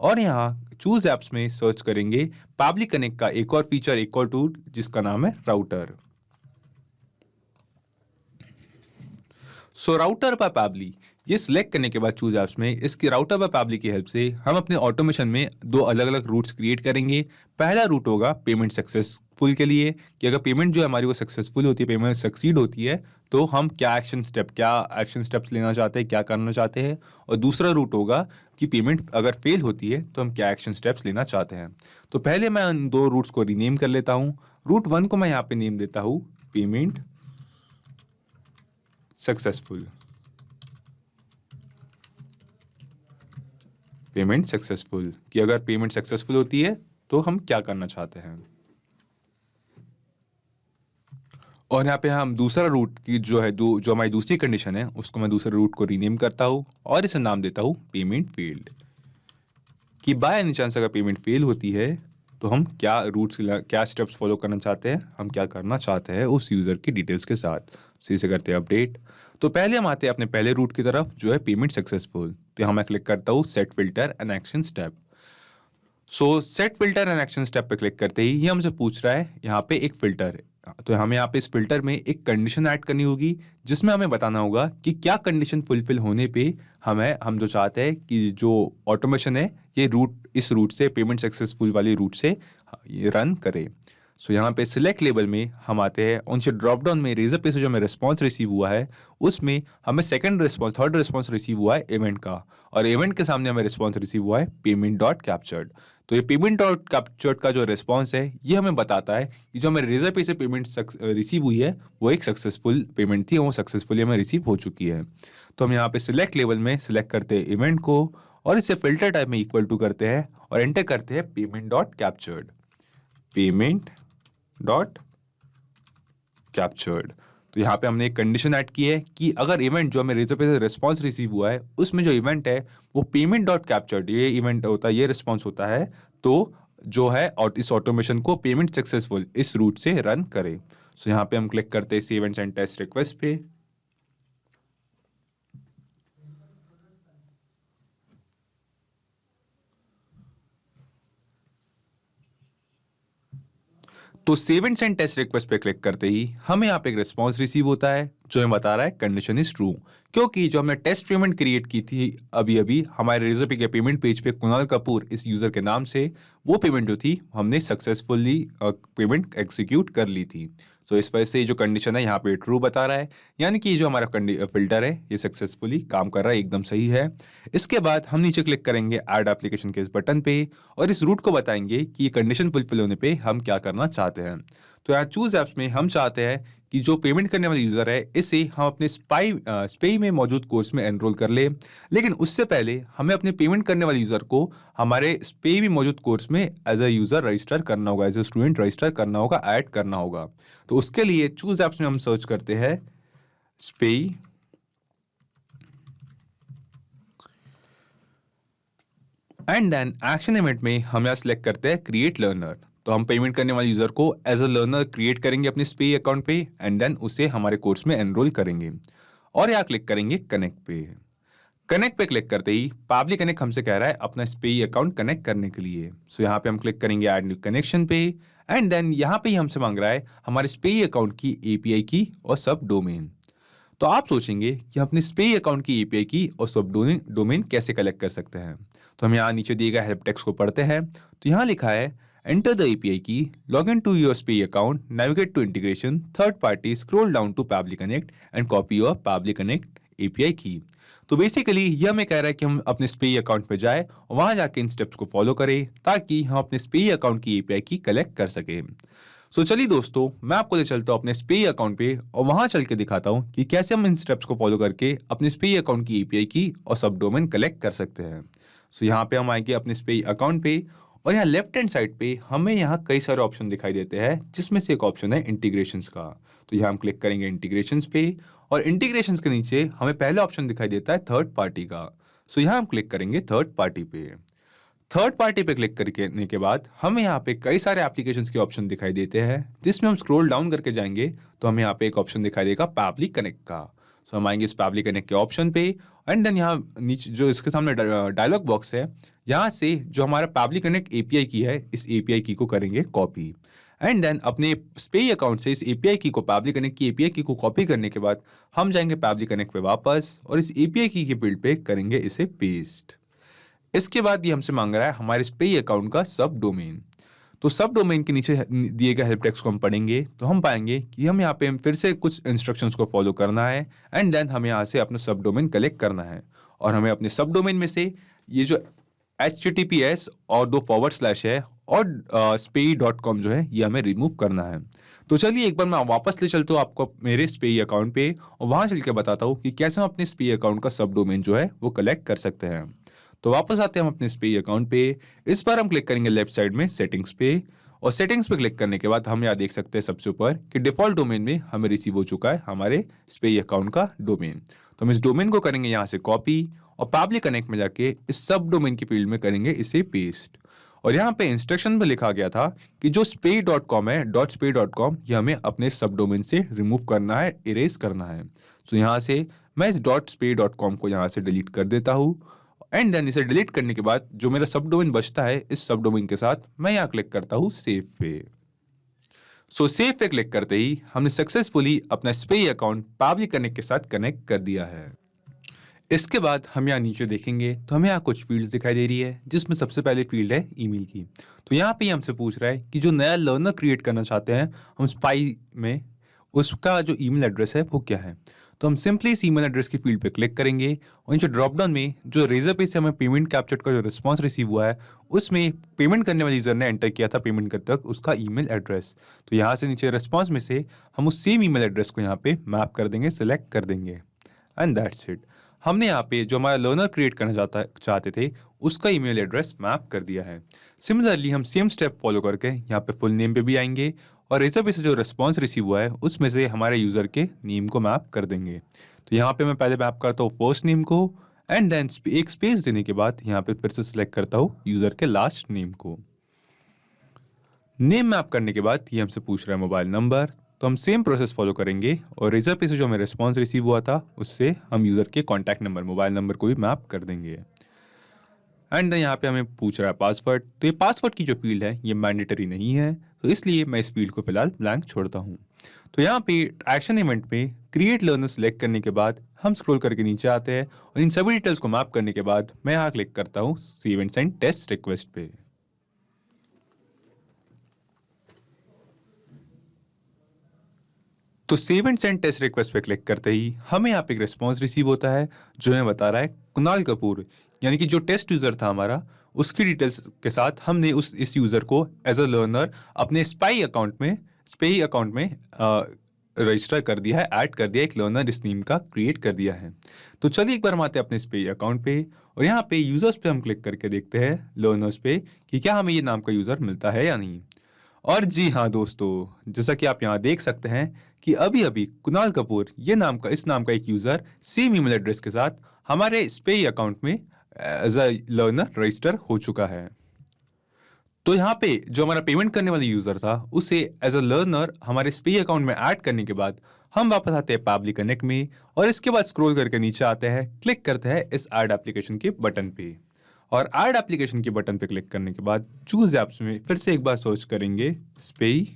और यहाँ चूज ऐप्स में सर्च करेंगे पब्लिक कनेक्ट का एक और फीचर एक और टूल जिसका नाम है राउटर। सो राउटर पर पैबली ये सिलेक्ट करने के बाद चूज ऐप्स में इसकी राउटर पर पैबली की हेल्प से हम अपने ऑटोमेशन में दो अलग अलग रूट्स क्रिएट करेंगे। पहला रूट होगा पेमेंट सक्सेसफुल के लिए कि अगर पेमेंट जो है हमारी वो सक्सेसफुल होती है पेमेंट सक्सीड होती है तो हम क्या एक्शन स्टेप्स लेना चाहते हैं क्या करना चाहते हैं। और दूसरा रूट होगा कि पेमेंट अगर फेल होती है तो हम क्या एक्शन स्टेप्स लेना चाहते हैं। तो पहले मैं उन दो रूट्स को रीनेम कर लेता हूँ। रूट 1 को मैं यहाँ पे नेम देता हूँ पेमेंट सक्सेसफुल। पेमेंट सक्सेसफुल कि अगर पेमेंट सक्सेसफुल होती है तो हम क्या करना चाहते हैं। और यहाँ पे हम दूसरा रूट की जो हमारी दूसरी कंडीशन है उसको मैं दूसरे रूट को रीनेम करता हूँ और इसे नाम देता हूँ पेमेंट फेल्ड कि बाय एनी चांस अगर पेमेंट फेल होती है तो हम क्या स्टेप्स फॉलो करना चाहते हैं हम क्या करना चाहते हैं उस यूज़र की डिटेल्स के साथ। इसे करते हैं अपडेट। तो पहले हम आते हैं अपने पहले रूट की तरफ जो है पेमेंट सक्सेसफुल। तो यहाँ मैं क्लिक करता हूँ set filter and action step. So set filter and action step पे क्लिक करते ही ये हमसे पूछ रहा है यहाँ पे एक फिल्टर तो हमें यहाँ पे इस फिल्टर में एक कंडीशन ऐड करनी होगी, जिसमें हमें बताना होगा कि क्या कंडीशन फुलफिल होने पे हम जो चाहते हैं कि जो ऑटोमेशन है ये इस रूट से, पेमेंट सक्सेसफुल वाली रूट से ये रन करे। सो यहाँ पे सिलेक्ट लेबल में हम आते हैं, उनसे ड्रॉप डाउन में रेजर पे से जो हमें रिस्पॉन्स रिसीव हुआ है उसमें हमें थर्ड रिस्पॉन्स रिसीव हुआ है इवेंट का, और इवेंट के सामने हमें रिस्पॉन्स रिसीव हुआ है पेमेंट डॉट कैप्चर्ड। तो ये पेमेंट डॉट कैप्चर्ड का जो रिस्पॉन्स है ये हमें बताता है कि जो हमें रेजर पे से पेमेंट रिसीव हुई है वो एक सक्सेसफुल पेमेंट थी, वो सक्सेसफुली हमें रिसीव हो चुकी है। तो हम यहाँ पे सिलेक्ट लेबल में सिलेक्ट करते हैं इवेंट को और इसे फिल्टर टाइप में इक्वल टू करते हैं और एंटर करते हैं payment dot captured, payment dot captured. तो यहाँ पे हमने एक कंडीशन ऐड की है कि अगर इवेंट जो हमें रेजर पे से रिस्पॉन्स रिसीव हुआ है उसमें जो इवेंट है वो पेमेंट डॉट कैप्चर्ड ये इवेंट होता है, ये रिस्पॉन्स होता है, तो जो है और इस ऑटोमेशन को पेमेंट सक्सेसफुल इस रूट से रन करे। सो यहाँ पे हम क्लिक करते हैं save and send test request पे। तो save and send test request पे क्लिक करते ही हमें यहाँ पे एक रिस्पॉन्स रिसीव होता है जो हमें बता रहा है कंडीशन इज ट्रू, क्योंकि जो हमने टेस्ट पेमेंट क्रिएट की थी अभी अभी हमारे रेजर के पेमेंट पेज पे कुणाल कपूर इस यूजर के नाम से, वो पेमेंट जो थी हमने सक्सेसफुली पेमेंट एग्जीक्यूट कर ली थी। सो इस वजह से जो कंडीशन है यहाँ पे ट्रू बता रहा है, यानी कि जो हमारा फिल्टर है ये सक्सेसफुली काम कर रहा है, एकदम सही है। इसके बाद हम नीचे क्लिक करेंगे ऐड एप्लीकेशन के इस बटन पे और इस रूट को बताएंगे कि ये कंडीशन फुलफिल होने पे हम क्या करना चाहते हैं। तो यहाँ चूज ऐप्स में हम चाहते हैं कि जो पेमेंट करने वाला यूजर है इसे हम अपने स्पेई में मौजूद कोर्स में एनरोल कर ले, लेकिन उससे पहले हमें अपने पेमेंट करने वाले यूजर को हमारे स्पेई में मौजूद कोर्स में एज अ यूजर रजिस्टर करना होगा, एज अ स्टूडेंट रजिस्टर करना होगा, ऐड करना होगा। तो उसके लिए चूज ऐप्स में हम सर्च करते हैं स्पेई एंड देन एक्शन इवेंट में हम यहाँ सेलेक्ट करते हैं क्रिएट लर्नर। तो हम पेमेंट करने वाले यूजर को एज अ लर्नर क्रिएट करेंगे अपने स्पेई अकाउंट पे एंड देन उसे हमारे कोर्स में एनरोल करेंगे और यहाँ क्लिक करेंगे कनेक्ट पे। कनेक्ट पे क्लिक करते ही पाब्लिक कनेक्ट हमसे कह रहा है अपना स्पेई अकाउंट कनेक्ट करने के लिए। सो यहाँ पे हम क्लिक करेंगे ऐड न्यू कनेक्शन पे एंड देन यहाँ पे ही हमसे मांग रहा है हमारे स्पेई अकाउंट की एपीआई की और सब डोमेन। तो आप सोचेंगे कि हम अपने स्पेई अकाउंट की एपीआई की और सब डोमेन कैसे कलेक्ट कर सकते हैं। तो हम यहाँ नीचे दिए गए हेल्प टेक्स्ट को पढ़ते हैं। तो यहाँ लिखा है enter the API key, log in to your SPEI account, navigate to integration, third party, scroll down to Pabbly Connect and copy your Pabbly Connect API key। तो बेसिकली यह हमें कह रहा है कि हम अपने SPEI अकाउंट पे जाए और वहां जाके इन स्टेप्स को फॉलो करें ताकि हम अपने SPEI अकाउंट की API की कलेक्ट कर सकें। सो चलिए दोस्तों, मैं आपको ले चलता हूँ अपने SPEI अकाउंट पे और वहां चल के दिखाता हूँ कि कैसे हम इन स्टेप्स को फॉलो करके अपने SPEI अकाउंट की API की और सब डोमेन कलेक्ट कर सकते हैं। सो यहाँ पे हम आएंगे अपने SPEI अकाउंट पे और यहाँ लेफ्ट हैंड साइड पे हमें यहाँ कई सारे ऑप्शन दिखाई देते हैं, जिसमें से एक ऑप्शन है इंटीग्रेशंस का। तो यहाँ हम क्लिक करेंगे इंटीग्रेशंस पे और इंटीग्रेशंस के नीचे हमें पहला ऑप्शन दिखाई देता है थर्ड पार्टी का। सो यहाँ हम क्लिक करेंगे थर्ड पार्टी पे। थर्ड पार्टी पे क्लिक करने के बाद हमें यहाँ पे कई सारे एप्लीकेशंस के ऑप्शन दिखाई देते हैं, जिसमें हम स्क्रॉल डाउन करके जाएंगे तो हमें यहाँ पे एक ऑप्शन दिखाई देगा पैब्ली कनेक्ट का। सो हम आएंगे इस पैब्ली कनेक्ट के ऑप्शन पे एंड देन यहाँ नीचे जो इसके सामने डायलॉग बॉक्स है, यहाँ से जो हमारा पैब्ली कनेक्ट एपीआई की है इस एपीआई की को करेंगे कॉपी एंड देन अपने स्पेई अकाउंट से इस एपीआई की को पैब्ली कनेक्ट की एपीआई की को कॉपी करने के बाद हम जाएंगे पैब्ली कनेक्ट पे वापस और इस एपीआई की के फील्ड पे करेंगे इसे पेस्ट। इसके बाद ये हमसे मांग रहा है हमारे स्पेई अकाउंट का सब डोमेन। तो सब डोमेन के नीचे दिए गए हेल्प टेक्स्ट को हम पढ़ेंगे तो हम पाएंगे कि हम यहाँ पे फिर से कुछ इंस्ट्रक्शंस को फॉलो करना है एंड देन हमें यहाँ से अपना सब डोमेन कलेक्ट करना है और हमें अपने सब डोमेन में से ये जो HTTPS और 2 है और spei.com जो है ये हमें रिमूव करना है। तो चलिए एक बार मैं वापस ले चलता हूँ आपको मेरे स्पेई अकाउंट पे और वहाँ चल के बताता हूँ कि कैसे हम अपने स्पेई अकाउंट का सब डोमेन जो है वो कलेक्ट कर सकते हैं। तो वापस आते हैं हम अपने स्पेई अकाउंट पे। इस बार हम क्लिक करेंगे लेफ्ट साइड में सेटिंग्स पे और सेटिंग्स पे क्लिक करने के बाद हम यहाँ देख सकते हैं सबसे ऊपर कि डिफॉल्ट डोमेन में हमें रिसीव हो चुका है हमारे स्पेई अकाउंट का डोमेन। तो हम इस डोमेन को करेंगे यहाँ से कॉपी और पैब्ली कनेक्ट में जाके इस सब डोमेन की फील्ड में करेंगे इसे पेस्ट। और यहाँ पे इंस्ट्रक्शन में लिखा गया था कि जो spei.com है .spei.com ये हमें अपने सब डोमेन से रिमूव करना है, इरेज करना है। तो यहाँ से मैं इस .spei.com को यहाँ से डिलीट कर देता हूँ एंड देन इसे डिलीट करने के बाद जो मेरा सब डोमेन बचता है इस सब डोमेन के साथ मैं यहाँ क्लिक करता हूँ सेव पे। सो सेव पे क्लिक करते ही हमने सक्सेसफुली अपना स्पेई अकाउंट पावली कनेक्ट के साथ कनेक्ट कर दिया है। इसके बाद हम यहाँ नीचे देखेंगे तो हमें यहाँ कुछ फील्ड्स दिखाई दे रही है, जिसमें सबसे पहले फील्ड है ईमेल की। तो यहाँ पे हमसे पूछ रहा है कि जो नया लर्नर क्रिएट करना चाहते हैं हम स्पाई में, उसका जो ईमेल एड्रेस है वो क्या है। तो हम सिंपली इस ईमेल एड्रेस की फील्ड पे क्लिक करेंगे और नीचे ड्रॉप डाउन में जो रेजरपे से हमें पेमेंट कैप्चर्ड का जो रिस्पांस रिसीव हुआ है उसमें पेमेंट करने वाले यूजर ने एंटर किया था पेमेंट करते वक्त उसका ईमेल एड्रेस। तो यहाँ से नीचे रिस्पांस में से हम उस सेम ईमेल एड्रेस को यहाँ पे मैप कर देंगे, सिलेक्ट कर देंगे, एंड दैट्स इट। हमने यहाँ पे जो हमारा लर्नर क्रिएट करना चाहते थे उसका ईमेल एड्रेस मैप कर दिया है। सिमिलरली हम सेम स्टेप फॉलो करके यहाँ पे फुल नेम पे भी आएंगे और रेजरपे से जो रिस्पांस रिसीव हुआ है उसमें से हमारे यूज़र के नेम को मैप कर देंगे। तो यहाँ पे मैं पहले मैप करता हूँ फर्स्ट नेम को एंड देन एक स्पेस देने के बाद यहाँ पे फिर से सिलेक्ट करता हूँ यूज़र के लास्ट नेम को। नेम मैप करने के बाद ये हमसे पूछ रहा है मोबाइल नंबर, तो हम सेम प्रोसेस फॉलो करेंगे और रेजरपे से जो हमें रिस्पांस रिसीव हुआ था उससे हम यूज़र के कॉन्टैक्ट नंबर, मोबाइल नंबर को भी मैप कर देंगे। एंड यहाँ पे हमें पूछ रहा है पासवर्ड, तो ये पासवर्ड की जो फील्ड है ये मैंडेटरी नहीं है, तो इसलिए मैं इस फील्ड को फिलहाल ब्लैंक छोड़ता हूँ। तो यहाँ पे एक्शन इवेंट में क्रिएट लर्नर सेलेक्ट करने के बाद हम स्क्रॉल करके नीचे आते हैं और इन सभी डिटेल्स को मैप करने के बाद मैं यहाँ क्लिक करता हूँ save and send test request पे। तो save and send test request पे क्लिक करते ही हमें यहाँ पे एक रिस्पॉन्स रिसीव होता है जो हमें बता रहा है कुणाल कपूर, यानी कि जो टेस्ट यूज़र था हमारा उसकी डिटेल्स के साथ हमने इस यूज़र को एज अ लर्नर अपने स्पाई अकाउंट में रजिस्टर कर दिया है, ऐड कर दिया, एक लर्नर इस नेम का क्रिएट कर दिया है। तो चलिए एक बार हम आते हैं अपने स्पाई अकाउंट पे और यहाँ पे यूज़र्स पे हम क्लिक करके देखते हैं लर्नर्स पे कि क्या हमें ये नाम का यूज़र मिलता है या नहीं। और जी हाँ दोस्तों, जैसा कि आप यहाँ देख सकते हैं कि अभी अभी कुणाल कपूर इस नाम का एक यूज़र सेम ईमेल एड्रेस के साथ हमारे स्पेई अकाउंट में एज अ लर्नर रजिस्टर हो चुका है। तो यहाँ पे जो हमारा पेमेंट करने वाला यूज़र था उसे एज अ लर्नर हमारे स्पेई अकाउंट में ऐड करने के बाद हम वापस आते हैं पावली कनेक्ट में और इसके बाद स्क्रॉल करके नीचे आते हैं, क्लिक करते हैं इस ऐड एप्लीकेशन के बटन पे और ऐड एप्लीकेशन के बटन पे क्लिक करने के बाद चूज एप्स में फिर से एक बार सर्च करेंगे Spayee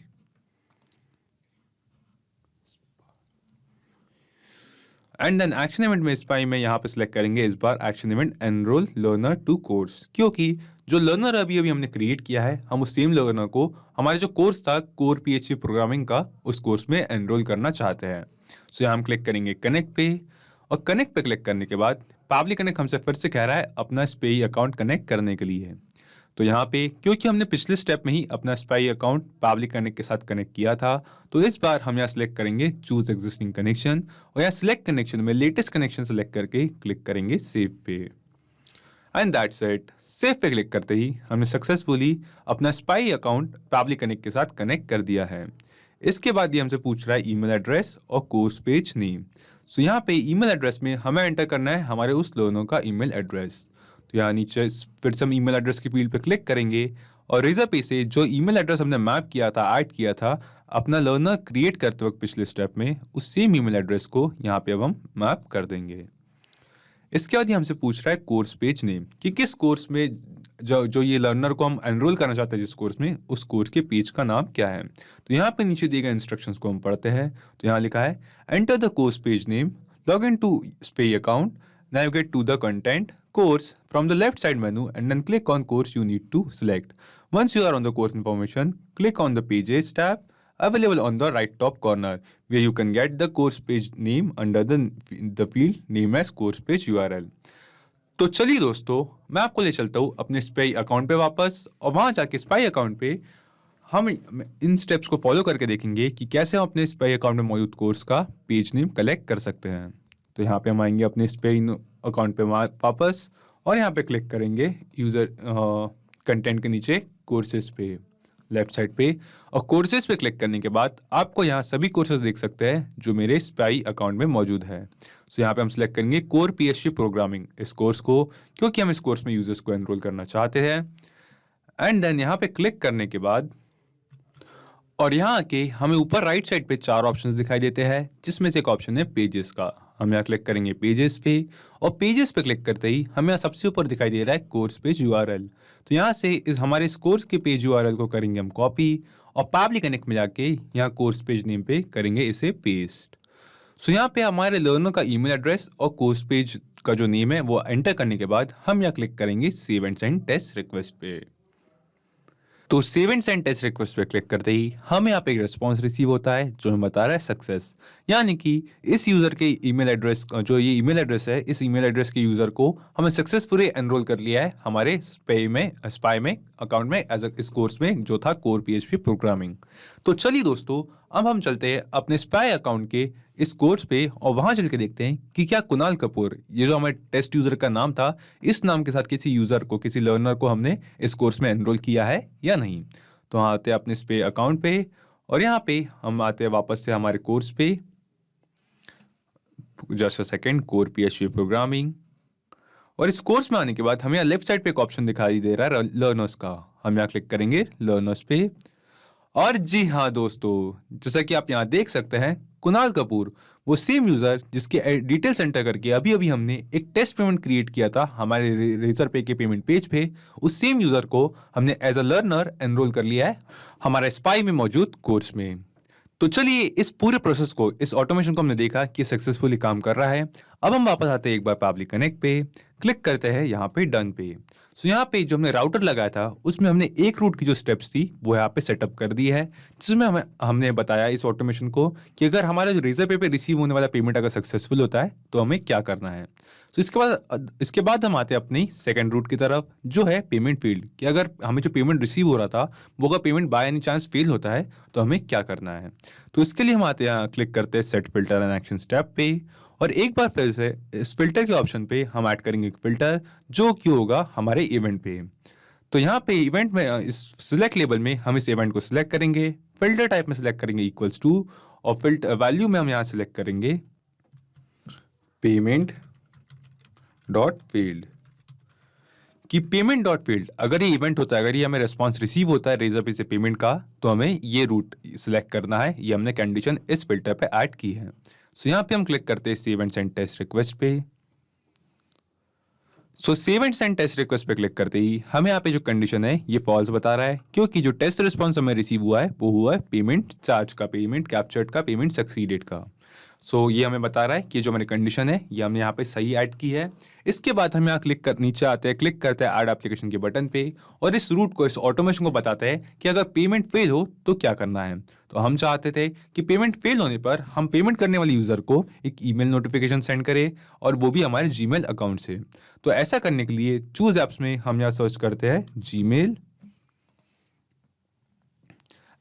and then action event में स्पाई में यहाँ पे सिलेक्ट करेंगे इस बार action event enrol learner to course, क्योंकि जो लर्नर अभी हमने क्रिएट किया है हम उस सेम लर्नर को हमारे जो कोर्स था कोर PHP प्रोग्रामिंग का उस कोर्स में एनरोल करना चाहते हैं। सो यहाँ हम क्लिक करेंगे कनेक्ट पे और कनेक्ट पे क्लिक करने के बाद पावली कनेक्ट हमसे फिर से कह रहा है अपना स्पेई अकाउंट कनेक्ट करने के लिए। तो यहाँ पे क्योंकि हमने पिछले स्टेप में ही अपना स्पाई अकाउंट पावली कनेक्ट के साथ कनेक्ट किया था तो इस बार हम यहाँ सेलेक्ट करेंगे चूज एग्जिस्टिंग कनेक्शन और यहाँ सिलेक्ट कनेक्शन में लेटेस्ट कनेक्शन सेलेक्ट करके क्लिक करेंगे सेव पे एंड दैट्स इट। सेव पे क्लिक करते ही हमने सक्सेसफुली अपना स्पाई अकाउंट पावली कनेक्ट के साथ कनेक्ट कर दिया है। इसके बाद ये हमसे पूछ रहा है ईमेल एड्रेस और कोर्स पेज नेम। सो यहाँ पे ईमेल एड्रेस में हमें एंटर करना है हमारे उस लर्नर का ईमेल एड्रेस। तो यहाँ नीचे फिर से हम ईमेल एड्रेस की फील्ड पे क्लिक करेंगे और रेजरपे से जो ईमेल एड्रेस हमने मैप किया था, ऐड किया था अपना लर्नर क्रिएट करते वक्त पिछले स्टेप में, उस सेम ईमेल एड्रेस को यहाँ पे अब हम मैप कर देंगे। इसके बाद ये हमसे पूछ रहा है कोर्स पेज नेम कि किस कोर्स में जो ये लर्नर को हम एनरोल करना चाहते हैं जिस कोर्स में, उस कोर्स के पेज का नाम क्या है। तो यहाँ पे नीचे दिए गए इंस्ट्रक्शंस को हम पढ़ते हैं। तो यहाँ लिखा है enter the course page name, log in to Spayee account, navigate to the content course from the left side menu and then click on course you need to select. Once you are on the course information, click on the pages tab available on the right top corner where you can get the course page name under the field name as course page URL. तो चलिए दोस्तों, मैं आपको ले चलता हूँ अपने स्पाई अकाउंट पे वापस और वहाँ जाके स्पाई अकाउंट पे हम इन स्टेप्स को फॉलो करके देखेंगे कि कैसे हम अपने स्पाई अकाउंट में मौजूद कोर्स का पेज नेम कलेक्ट कर सकते हैं। तो यहाँ पे हम आएंगे अपने स्पाई अकाउंट पे वापस और यहाँ पे क्लिक करेंगे यूज़र कंटेंट के नीचे कोर्सेज पे लेफ्ट साइड पे और कोर्सेज पे क्लिक करने के बाद आपको यहाँ सभी कोर्सेज देख सकते हैं जो मेरे स्पाई अकाउंट में मौजूद है। सो यहाँ पे हम सिलेक्ट करेंगे कोर PHP प्रोग्रामिंग इस कोर्स को, क्योंकि हम इस कोर्स में यूजर्स को एनरोल करना चाहते हैं। एंड देन यहाँ पे क्लिक करने के बाद और यहाँ आके हमें ऊपर राइट साइड पे 4 ऑप्शंस दिखाई देते हैं जिसमें से एक ऑप्शन है पेजेस का। हम यहाँ क्लिक करेंगे पेजेस पे और पेजेस पे क्लिक करते ही हमें यहाँ सबसे ऊपर दिखाई दे रहा है कोर्स पेज URL। तो यहाँ से हमारे इस कोर्स के पेज URL को करेंगे हम कॉपी और पैबली कनेक्ट में जाके यहाँ कोर्स पेज नेम पे करेंगे इसे पेस्ट। सो यहाँ पे हमारे लर्नर का ईमेल एड्रेस और कोर्स पेज का जो नेम है वो एंटर करने के बाद हम यहाँ क्लिक करेंगे save and send test request पे। तो save and send test request पे क्लिक करते ही हमें यहाँ पे एक रिस्पॉन्स रिसीव होता है जो हमें बता रहा है सक्सेस, यानी कि इस यूजर के ईमेल एड्रेस, जो ये ईमेल एड्रेस है, इस ईमेल एड्रेस के यूजर को हमने सक्सेसफुली एनरोल कर लिया है हमारे स्पाई में अकाउंट में एज इस कोर्स में जो था कोर पीएचपी प्रोग्रामिंग। तो चलिए दोस्तों, अब हम चलते हैं अपने स्पाई अकाउंट के इस कोर्स पे और वहां चल के देखते हैं कि क्या कुणाल कपूर, ये जो हमारे टेस्ट यूजर का नाम था, इस नाम के साथ किसी यूजर को, किसी लर्नर को हमने इस कोर्स में एनरोल किया है या नहीं। तो हम आते हैं अपने स्पाई अकाउंट पे और यहाँ पे हम आते हैं वापस से हमारे कोर्स पे, just a second, core PHP programming. और इस कोर्स में आने के बाद हमें यहाँ लेफ्ट साइड पे एक ऑप्शन दिखाई दे रहा है लर्नर्स का, हम यहाँ क्लिक करेंगे लर्नर्स पे। और जी हाँ दोस्तों, जैसा कि आप यहाँ देख सकते हैं, कुणाल कपूर वो सेम यूजर जिसके डिटेल्स एंटर करके अभी अभी हमने एक टेस्ट पेमेंट क्रिएट किया था हमारे रेजर पे के पेमेंट पेज पे, उस सेम यूजर को हमने एज अ लर्नर एनरोल कर लिया है हमारे स्पाई में मौजूद कोर्स में। तो चलिए, इस पूरे प्रोसेस को, इस ऑटोमेशन को हमने देखा कि सक्सेसफुली काम कर रहा है। अब हम वापस आते हैं एक बार पैबली कनेक्ट पे, क्लिक करते हैं यहाँ पे डन पे। सो यहाँ पे जो हमने राउटर लगाया था उसमें हमने एक रूट की जो स्टेप्स थी वो यहाँ पे सेटअप कर दी है, जिसमें हमने बताया इस ऑटोमेशन को कि अगर हमारा जो रेजर पे रिसीव होने वाला पेमेंट अगर सक्सेसफुल होता है तो हमें क्या करना है। तो इसके बाद हम आते हैं अपनी सेकंड रूट की तरफ, जो है पेमेंट फील्ड, कि अगर हमें जो पेमेंट रिसीव हो रहा था वो अगर payment by any chance fail होता है तो हमें क्या करना है। तो इसके लिए हम आते हैं, क्लिक करते हैं set filter and action step पे, और एक बार फिर से इस फिल्टर के ऑप्शन पे हम ऐड करेंगे एक फिल्टर जो कि होगा हमारे इवेंट पे। तो यहाँ पे इवेंट में इस सिलेक्ट लेबल में हम इस इवेंट को सिलेक्ट करेंगे, फिल्टर टाइप में सिलेक्ट करेंगे इक्वल्स टू, और फिल्टर वैल्यू में हम यहाँ सिलेक्ट करेंगे पेमेंट डॉट फील्ड, कि पेमेंट डॉट फील्ड अगर ये इवेंट होता है, अगर ये हमें रिस्पॉन्स रिसीव होता है रेजर पे से पेमेंट का, तो हमें ये रूट सिलेक्ट करना है। ये हमने कंडीशन इस फिल्टर पे ऐड की है। सो यहाँ पे हम क्लिक करते हैं save and send test request पे। So save and send test request पे क्लिक करते ही हमें यहाँ पे जो कंडीशन है ये फॉल्स बता रहा है, क्योंकि जो टेस्ट रिस्पॉन्स हमें रिसीव हुआ है वो हुआ है पेमेंट चार्ज का, पेमेंट कैप्चर्ड का, पेमेंट सक्सीडेड का। सो ये हमें बता रहा है कि जो हमारी कंडीशन है ये हमने यहाँ पे सही ऐड की है। इसके बाद हम यहाँ नीचे आते हैं, क्लिक करते हैं ऐड एप्लीकेशन के बटन पे, और इस रूट को, इस ऑटोमेशन को बताते हैं कि अगर पेमेंट फेल हो तो क्या करना है। तो हम चाहते थे कि पेमेंट फेल होने पर हम पेमेंट करने वाले यूजर को एक ईमेल नोटिफिकेशन सेंड करें, और वो भी हमारे जीमेल अकाउंट से। तो ऐसा करने के लिए चूज एप्स में हम यहाँ सर्च करते हैं जीमेल,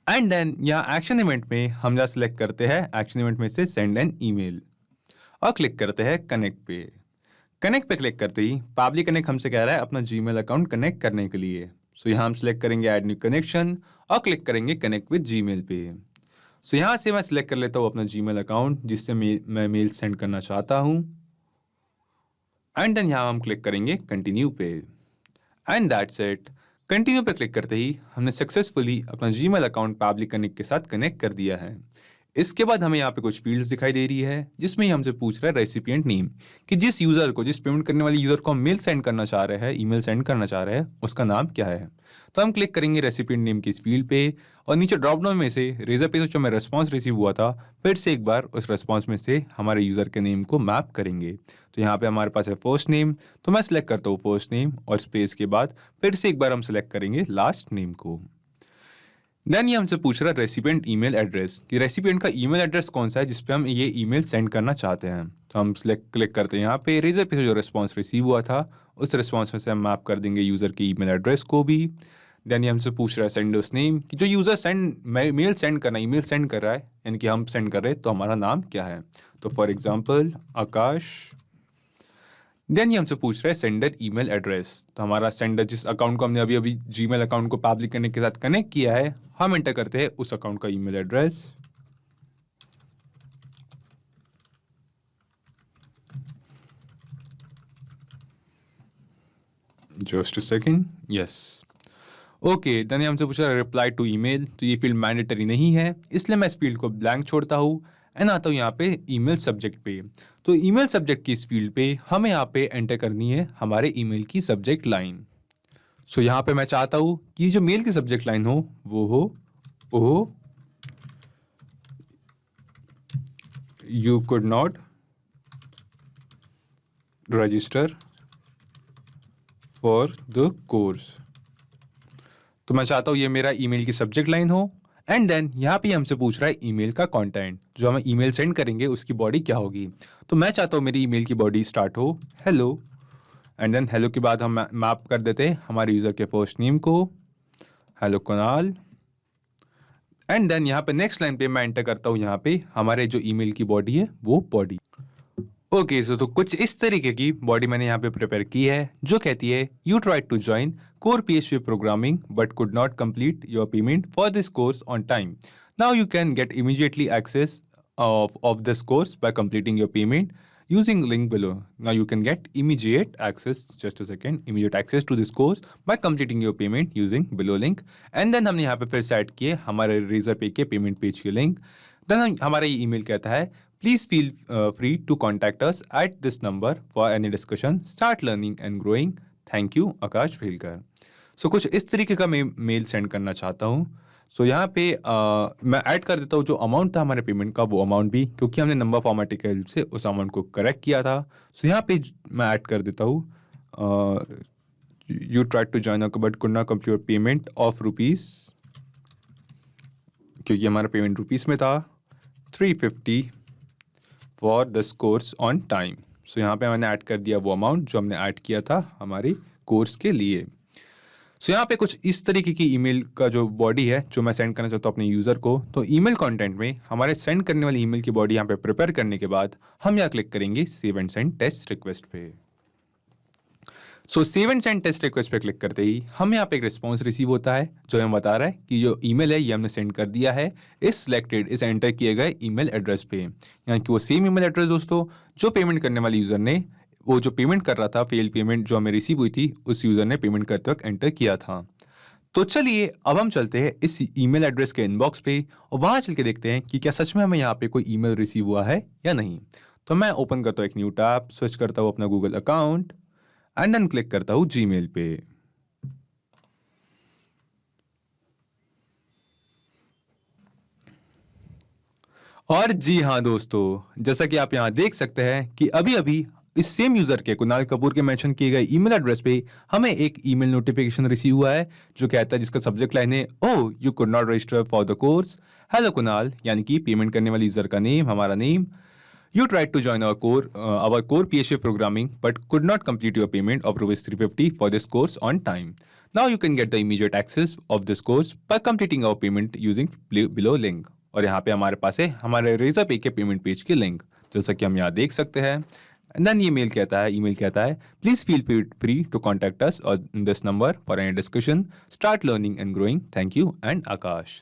एंड देन यहाँ एक्शन इवेंट में हम यहाँ सिलेक्ट करते हैं एक्शन इवेंट में से सेंड एन ईमेल, और क्लिक करते हैं कनेक्ट पे। कनेक्ट पे क्लिक करते ही पैबली कनेक्ट हमसे कह रहा है अपना जीमेल अकाउंट कनेक्ट करने के लिए। सो यहाँ हम सिलेक्ट करेंगे ऐड न्यू कनेक्शन और क्लिक करेंगे कनेक्ट विद जीमेल पे। सो यहाँ से मैं सिलेक्ट कर लेता हूँ अपना जीमेल अकाउंट जिससे मैं मेल सेंड करना चाहता हूँ, एंड देन यहाँ हम क्लिक करेंगे कंटिन्यू पे, एंड दैट्स इट। कंटिन्यू पे क्लिक करते ही हमने सक्सेसफुली अपना जीमेल अकाउंट पैबली कनेक्ट के साथ कनेक्ट कर दिया है। इसके बाद हमें यहाँ पे कुछ फील्ड्स दिखाई दे रही है जिसमें ही हमसे पूछ रहा है रेसिपिएंट नेम, कि जिस यूजर को, जिस पेमेंट करने वाले यूजर को हम मेल सेंड करना चाह रहे हैं, ईमेल सेंड करना चाह रहे हैं, उसका नाम क्या है। तो हम क्लिक करेंगे रेसिपिएंट नेम की इस फील्ड पे, और नीचे ड्रॉप डाउन में से रेजर पे से जो हमें रेस्पॉन्स रिसीव हुआ था, फिर से एक बार उस रेस्पॉन्स में से हमारे यूजर के नेम को मैप करेंगे। तो यहाँ पे हमारे पास है फर्स्ट नेम, तो मैं सिलेक्ट करता हूँ फर्स्ट नेम, और स्पेस के बाद फिर से एक बार हम सिलेक्ट करेंगे लास्ट नेम को। देन ये हमसे पूछ रहा है रेसिपिएंट ईमेल एड्रेस, कि रेसिपिएंट का ईमेल एड्रेस कौन सा है जिस पे हम ये ईमेल सेंड करना चाहते हैं। तो हम क्लिक करते हैं यहाँ पे, रेजर पे से जो रिस्पॉन्स रिसीव हुआ था उस रिस्पॉन्स में से हम मैप कर देंगे यूजर के ईमेल एड्रेस को भी। देन ये हमसे पूछ रहा है सेंडर्स नेम, कि जो यूजर मेल सेंड करना, ईमेल सेंड कर रहा है, यानी कि हम सेंड कर रहे हैं, तो हमारा नाम क्या है। तो फॉर एग्जाम्पल आकाश। देन ये हमसे पूछ रहा है सेंडर ईमेल एड्रेस, तो हमारा सेंडर जिस अकाउंट को हमने अभी अभी जीमेल अकाउंट को पैबली कनेक्ट के साथ कनेक्ट किया है, हम एंटर करते हैं उस अकाउंट का email address. Just a second, yes, okay. Then हमसे पूछ रहा है रिप्लाई टू ईमेल, तो ये फील्ड मैंडेटरी नहीं है, इसलिए मैं इस फील्ड को ब्लैंक छोड़ता हूँ, एंड आता हूँ यहाँ पे ईमेल सब्जेक्ट पे। तो ईमेल सब्जेक्ट की इस फील्ड पे हमें यहाँ पे एंटर करनी है हमारे ईमेल की सब्जेक्ट लाइन। सो यहाँ पे मैं चाहता हूँ कि जो मेल की सब्जेक्ट लाइन हो वो हो oh you could not register for the course. तो मैं चाहता हूँ ये मेरा ईमेल की सब्जेक्ट लाइन हो, एंड देन यहाँ पे हमसे पूछ रहा है ईमेल का कंटेंट, जो हमें ईमेल सेंड करेंगे उसकी बॉडी क्या होगी। तो मैं चाहता हूँ मेरी ईमेल की बॉडी स्टार्ट हो हेलो, एंड देन हेलो के बाद हम मैप कर देते हैं हमारे यूज़र के फर्स्ट नेम को, हेलो कुणाल, एंड देन यहाँ पे नेक्स्ट लाइन पे मैं एंटर करता हूँ यहाँ पे हमारे जो ईमेल की बॉडी है वो बॉडी। ओके सो तो कुछ इस तरीके की बॉडी मैंने यहाँ पे प्रिपेयर की है जो कहती है you try to join core PHP programming but could not complete your payment for this course on time. Now you can get immediately access of this course by completing your payment using link below. Now you can get immediate access, just a second, immediate access to this course by completing your payment using below link. And then हमने यहाँ पे फिर सेट किए हमारे Razorpay के पेमेंट पेज की लिंक। देन हमारा ये ईमेल कहता है please feel free to contact us at this number for any discussion, start learning and growing, thank you Akash Bhelkar. So कुछ इस तरीके का मैं मेल सेंड करना चाहता हूँ। सो यहाँ पे मैं ऐड कर देता हूँ जो अमाउंट था हमारे पेमेंट का, वो अमाउंट भी, क्योंकि हमने नंबर फॉर्मेटिंग की हेल्प से उस अमाउंट को करेक्ट किया था। सो यहाँ पे मैं ऐड कर देता हूँ you try to join but could not complete payment of rupees, क्योंकि हमारा पेमेंट रुपीज़ में था, 350 for this course on time. So यहाँ पे मैंने ऐड कर दिया वो अमाउंट जो हमने ऐड किया था हमारे कोर्स के लिए। सो यहाँ पे कुछ इस तरीके की ईमेल का जो बॉडी है जो मैं सेंड करना चाहता हूँ अपने यूज़र को। तो ईमेल कंटेंट में हमारे सेंड करने वाली ईमेल की बॉडी यहाँ पे प्रिपेयर करने के बाद हम यहाँ क्लिक करेंगे save and send test request पे। So save and send test request पे क्लिक करते ही हमें यहाँ पे एक रिस्पॉन्स रिसीव होता है जो हमें बता रहा है कि जो ईमेल है ये हमने सेंड कर दिया है इस सिलेक्टेड इस एंटर किए गए ईमेल एड्रेस पे, यानी कि वो सेम ईमेल एड्रेस दोस्तों जो पेमेंट करने वाले यूज़र ने, वो जो पेमेंट कर रहा था फेल पेमेंट जो हमें रिसीव हुई थी उस यूज़र ने पेमेंट करते वक्त एंटर किया था। तो चलिए अब हम चलते हैं इस ईमेल एड्रेस के इनबॉक्स पे और वहाँ चल के देखते हैं कि क्या सच में हमें यहाँ पे कोई ईमेल रिसीव हुआ है या नहीं। तो मैं ओपन करता हूँ एक न्यू टैब, स्विच करता हूँ अपना Google account and then click करता हूँ जीमेल पे। और जी हाँ दोस्तों, जैसा कि आप यहाँ देख सकते हैं कि अभी अभी इस सेम यूजर के कुणाल कपूर के मेंशन किए गए ईमेल एड्रेस पे हमें एक ईमेल नोटिफिकेशन रिसीव हुआ है जो कहता है, जिसका सब्जेक्ट लाइन है oh you could not register for the course, hello Kunal, यानी कि पेमेंट करने वाले यूजर का नेम, हमारा name, you tried to join our core PHP programming but could not complete your payment of rupees 350 for this course on time. Now you can get the immediate access of this course by completing our payment using below link. और यहाँ पे हमारे पास है हमारे Razorpay के पेमेंट पेज की लिंक, जैसा कि हम यहाँ देख सकते हैं। देन ये ईमेल कहता है please feel free to contact us on this number for any discussion, start learning and growing, thank you and Akash.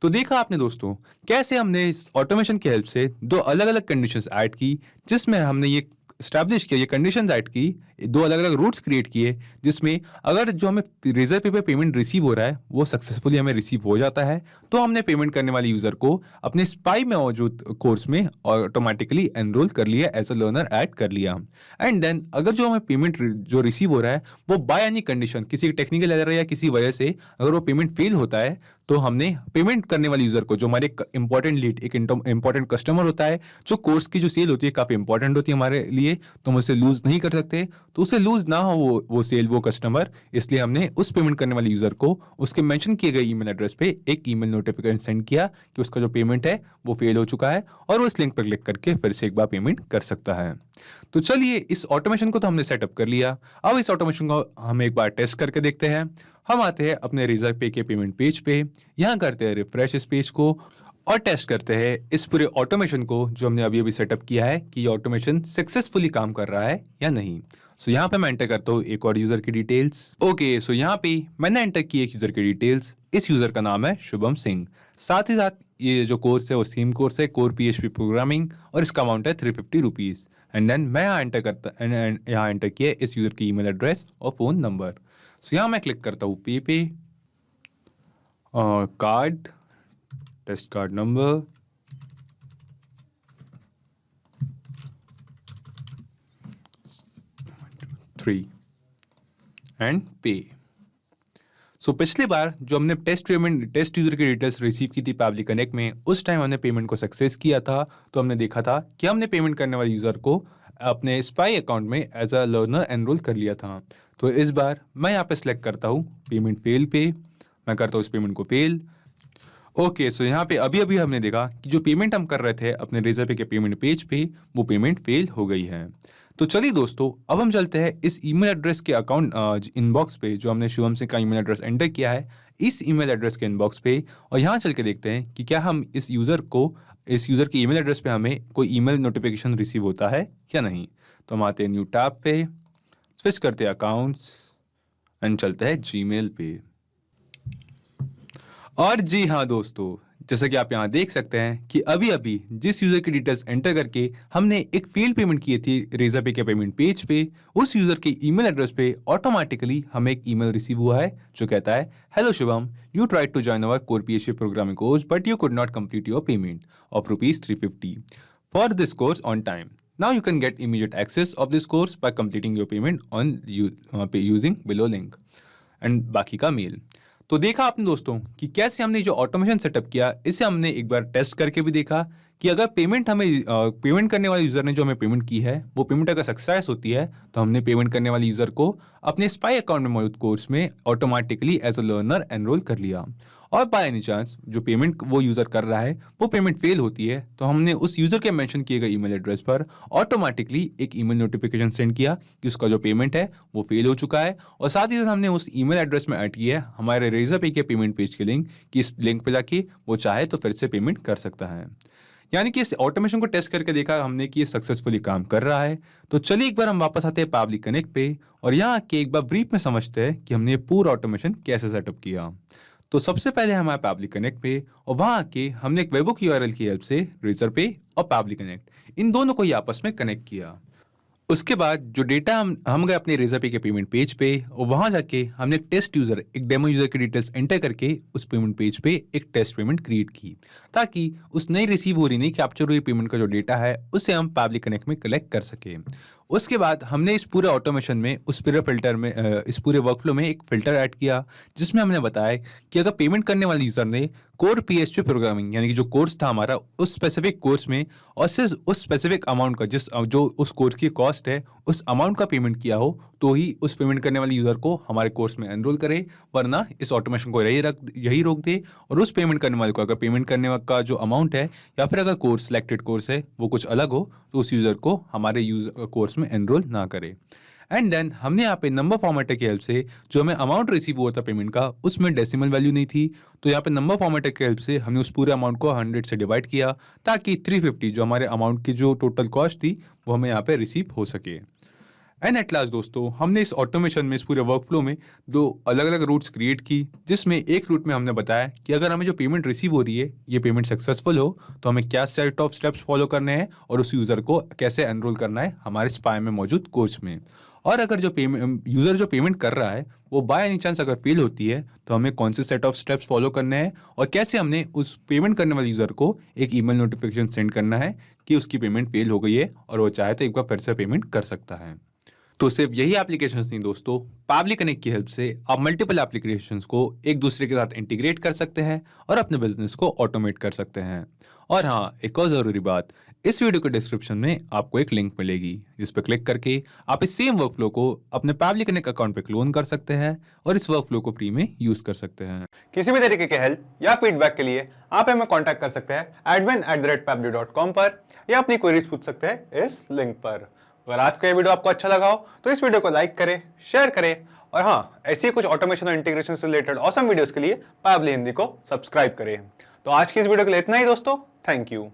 तो देखा आपने दोस्तों कैसे हमने इस ऑटोमेशन की हेल्प से दो अलग अलग कंडीशंस ऐड की, जिसमें हमने ये स्टैब्लिश किया, ये कंडीशंस ऐड की, दो अलग अलग रूट्स क्रिएट किए, जिसमें अगर जो हमें Razorpay पे पेमेंट रिसीव हो रहा है वो सक्सेसफुली हमें रिसीव हो जाता है तो हमने पेमेंट करने वाले यूजर को अपने स्पाई में मौजूद कोर्स में ऑटोमेटिकली एनरोल कर लिया, एज अ लर्नर ऐड कर लिया। एंड देन अगर जो हमें पेमेंट जो रिसीव हो रहा है वो बाय एनी कंडीशन, किसी टेक्निकल एरर या किसी वजह से अगर वो पेमेंट फेल होता है तो हमने पेमेंट करने वाले यूजर को, जो हमारे इंपॉर्टेंट लीड, एक इंपॉर्टेंट कस्टमर होता है, जो कोर्स की जो सेल होती है काफी इंपॉर्टेंट होती है हमारे लिए, तो हम उसे लूज नहीं कर सकते, तो उसे लूज ना हो वो सेल, वो कस्टमर, इसलिए हमने उस पेमेंट करने वाले यूजर को उसके मेंशन किए गए ईमेल एड्रेस पे एक ईमेल नोटिफिकेशन सेंड किया कि उसका जो पेमेंट है वो फेल हो चुका है और वो इस लिंक पर क्लिक करके फिर से एक बार पेमेंट कर सकता है। तो चलिए इस ऑटोमेशन को तो हमने सेटअप कर लिया, अब इस ऑटोमेशन को हम एक बार टेस्ट करके देखते हैं। हम आते हैं अपने Razorpay के पेमेंट पेज पे, यहाँ करते हैं रिफ्रेश इस पेज को और टेस्ट करते हैं इस पूरे ऑटोमेशन को जो हमने अभी अभी सेटअप किया है कि ये ऑटोमेशन सक्सेसफुली काम कर रहा है या नहीं। सो यहाँ पे मैं एंटर करता हूँ एक और यूजर की डिटेल्स। ओके सो यहाँ पे मैंने एंटर की एक यूजर की डिटेल्स, इस यूजर का नाम है शुभम सिंह, साथ ही साथ ये जो कोर्स है वो सेम कोर्स है कोर PHP प्रोग्रामिंग और इसका अमाउंट है 350 रुपीज़। एंड देन मैं यहाँ एंटर किया इस यूजर की ईमेल एड्रेस और फ़ोन नंबर। सो यहाँ मैं क्लिक करता हूँ पे card, test card number, and pay. So पिछली बार जो हमने टेस्ट यूजर की डिटेल्स रिसीव की थी पैबली कनेक्ट में, उस टाइम हमने पेमेंट को सक्सेस किया था। तो हमने देखा था कि हमने पेमेंट करने वाले यूजर को अपने स्पाई अकाउंट में एज अ लर्नर एनरोल कर लिया था। तो इस बार मैं यहाँ पे सिलेक्ट करता हूँ पेमेंट फेल पे, मैं करता हूँ इस पेमेंट को फेल। ओके, सो यहाँ पे अभी अभी हमने देखा कि जो पेमेंट हम कर रहे थे अपने रेज़रपे के पेमेंट पेज पे, वो पेमेंट फेल हो गई है। तो चलिए दोस्तों, अब हम चलते हैं इस ईमेल एड्रेस के अकाउंट इनबॉक्स पे जो हमने शिवम सिंह का ईमेल एड्रेस एंटर किया है, इस ईमेल एड्रेस के इनबॉक्स पे, और यहाँ चल के देखते हैं कि क्या हम इस यूज़र के ईमेल एड्रेस पे हमें कोई ईमेल नोटिफिकेशन रिसीव होता है या नहीं। तो हम आते हैं न्यू टैब पे, स्विच करते हैं अकाउंट्स एंड चलते हैं जीमेल पे। और जी हाँ दोस्तों, जैसा कि आप यहाँ देख सकते हैं कि अभी अभी जिस यूजर की डिटेल्स एंटर करके हमने एक फेल पेमेंट की थी रेज़रपे के पेमेंट पेज पे, उस यूजर के ईमेल एड्रेस पे ऑटोमेटिकली हमें एक ईमेल रिसीव हुआ है जो कहता है, hello Shivam, you tried to join our core PHP programming course but you could not complete your payment of ₹350 for this course on time. Now you can get immediate access of this course by completing your payment on using below link. And बाकी का मेल। तो देखा आपने दोस्तों कि कैसे हमने जो ऑटोमेशन सेटअप किया, इसे हमने एक बार टेस्ट करके भी देखा कि अगर पेमेंट करने वाले यूज़र ने जो हमें पेमेंट की है, वो पेमेंट अगर सक्सेस होती है तो हमने पेमेंट करने वाले यूज़र को अपने स्पाई अकाउंट में मौजूद कोर्स में automatically as a learner enrol कर लिया। और बाय एनी चांस जो पेमेंट वो यूज़र कर रहा है वो पेमेंट फेल होती है, तो हमने उस यूज़र के मेंशन किए गए ईमेल एड्रेस पर ऑटोमेटिकली एक ईमेल नोटिफिकेशन सेंड किया कि उसका जो पेमेंट है वो फेल हो चुका है, और साथ ही साथ हमने उस ईमेल एड्रेस में ऐड किया है हमारे रेज़रपे के पेमेंट पेज के लिंक, कि इस लिंक पे जाके वो चाहे तो फिर से पेमेंट कर सकता है। यानी कि इस ऑटोमेशन को टेस्ट करके देखा हमने कि ये सक्सेसफुली काम कर रहा है। तो चलिए एक बार हम वापस आते हैं पैबली कनेक्ट पे, और यहाँ आके एक बार ब्रीफ में समझते हैं कि हमने ये पूरा ऑटोमेशन कैसे सेटअप किया। तो सबसे पहले हमारे पैबली कनेक्ट पे, और वहाँ आके हमने एक वेबहुक URL की हेल्प से रेज़रपे और पैबली कनेक्ट इन दोनों को ही आपस में कनेक्ट किया। उसके बाद जो डेटा हम गए अपने रेज़रपे के पेमेंट पेज पे, और वहाँ जाके हमने एक टेस्ट यूज़र, एक डेमो यूज़र की डिटेल्स एंटर करके उस पेमेंट पेज पे एक टेस्ट पेमेंट क्रिएट की, ताकि उस नई रिसीव हो रही नहीं कैप्चर हुई पेमेंट का जो डेटा है उसे हम पैबली कनेक्ट में कलेक्ट कर सके। उसके बाद हमने इस पूरे ऑटोमेशन में, उस पूरे फिल्टर में, इस पूरे वर्कफ्लो में एक फिल्टर ऐड किया, जिसमें हमने बताया कि अगर पेमेंट करने वाले यूज़र ने कोर PHP प्रोग्रामिंग यानी कि जो कोर्स था हमारा उस स्पेसिफिक कोर्स में, और सिर्फ उस स्पेसिफिक अमाउंट का जो उस कोर्स की कॉस्ट है उस अमाउंट का पेमेंट किया हो, तो ही उस पेमेंट करने वाले यूज़र को हमारे कोर्स में एनरोल करे, वरना इस ऑटोमेशन को यही रोक दे, और उस पेमेंट करने वाले को अगर पेमेंट करने का जो अमाउंट है या फिर अगर कोर्स सिलेक्टेड कोर्स है वो कुछ अलग हो, तो उस यूज़र को हमारे कोर्स में एनरोल ना करे। एंड देन हमने यहाँ पे नंबर फॉर्मेटर की हेल्प से जो हमें अमाउंट रिसीव हुआ था पेमेंट का, उसमें डेसिमल वैल्यू नहीं थी, तो यहाँ पे नंबर फॉर्मेटर की हेल्प से हमने उस पूरे अमाउंट को 100 से डिवाइड किया, ताकि 350 जो हमारे अमाउंट की जो टोटल कॉस्ट थी वो हमें यहाँ पे रिसीव हो सके। एंड एट लास्ट दोस्तों, हमने इस ऑटोमेशन में, इस पूरे वर्कफ्लो में दो अलग अलग रूट्स क्रिएट की, जिसमें एक रूट में हमने बताया कि अगर हमें जो पेमेंट रिसीव हो रही है ये पेमेंट सक्सेसफुल हो तो हमें क्या सेट ऑफ स्टेप्स फॉलो करने हैं और उस यूज़र को कैसे एनरोल करना है हमारे स्पाई में मौजूद कोर्स में। और अगर जो यूज़र जो पेमेंट कर रहा है वो बाय एनी चांस अगर फेल होती है तो हमें कौन से सेट ऑफ स्टेप्स फॉलो करने हैं, और कैसे हमने उस पेमेंट करने वाले यूज़र को एक ईमेल नोटिफिकेशन सेंड करना है कि उसकी पेमेंट फेल हो गई है और वो चाहे तो एक बार फिर से पेमेंट कर सकता है। तो सिर्फ यही एप्लीकेशंस नहीं दोस्तों, पैबली कनेक्ट की हेल्प से आप मल्टीपल एप्लीकेशंस को एक दूसरे के साथ इंटीग्रेट कर सकते हैं और अपने बिजनेस को ऑटोमेट कर सकते हैं। और हाँ, एक और ज़रूरी बात, इस वीडियो के डिस्क्रिप्शन में आपको एक लिंक मिलेगी जिस पर क्लिक करके आप इस सेम वर्कफ्लो को अपने पैबली कनेक्ट अकाउंट पे क्लोन कर सकते हैं और इस वर्कफ्लो को फ्री में यूज कर सकते हैं। किसी भी तरीके के हेल्प या फीडबैक के लिए आप हमें कांटेक्ट कर सकते हैं admin@pably.com पर, या अपनी क्वेरीज पूछ सकते हैं इस लिंक पर। अगर आज का ये वीडियो आपको अच्छा लगा हो तो इस वीडियो को लाइक करें, शेयर करें, और हाँ, ऐसी ही कुछ ऑटोमेशन और इंटीग्रेशन से रिलेटेड ऑसम वीडियोस के लिए पैबली हिंदी को सब्सक्राइब करें। तो आज की इस वीडियो के लिए इतना ही दोस्तों, थैंक यू।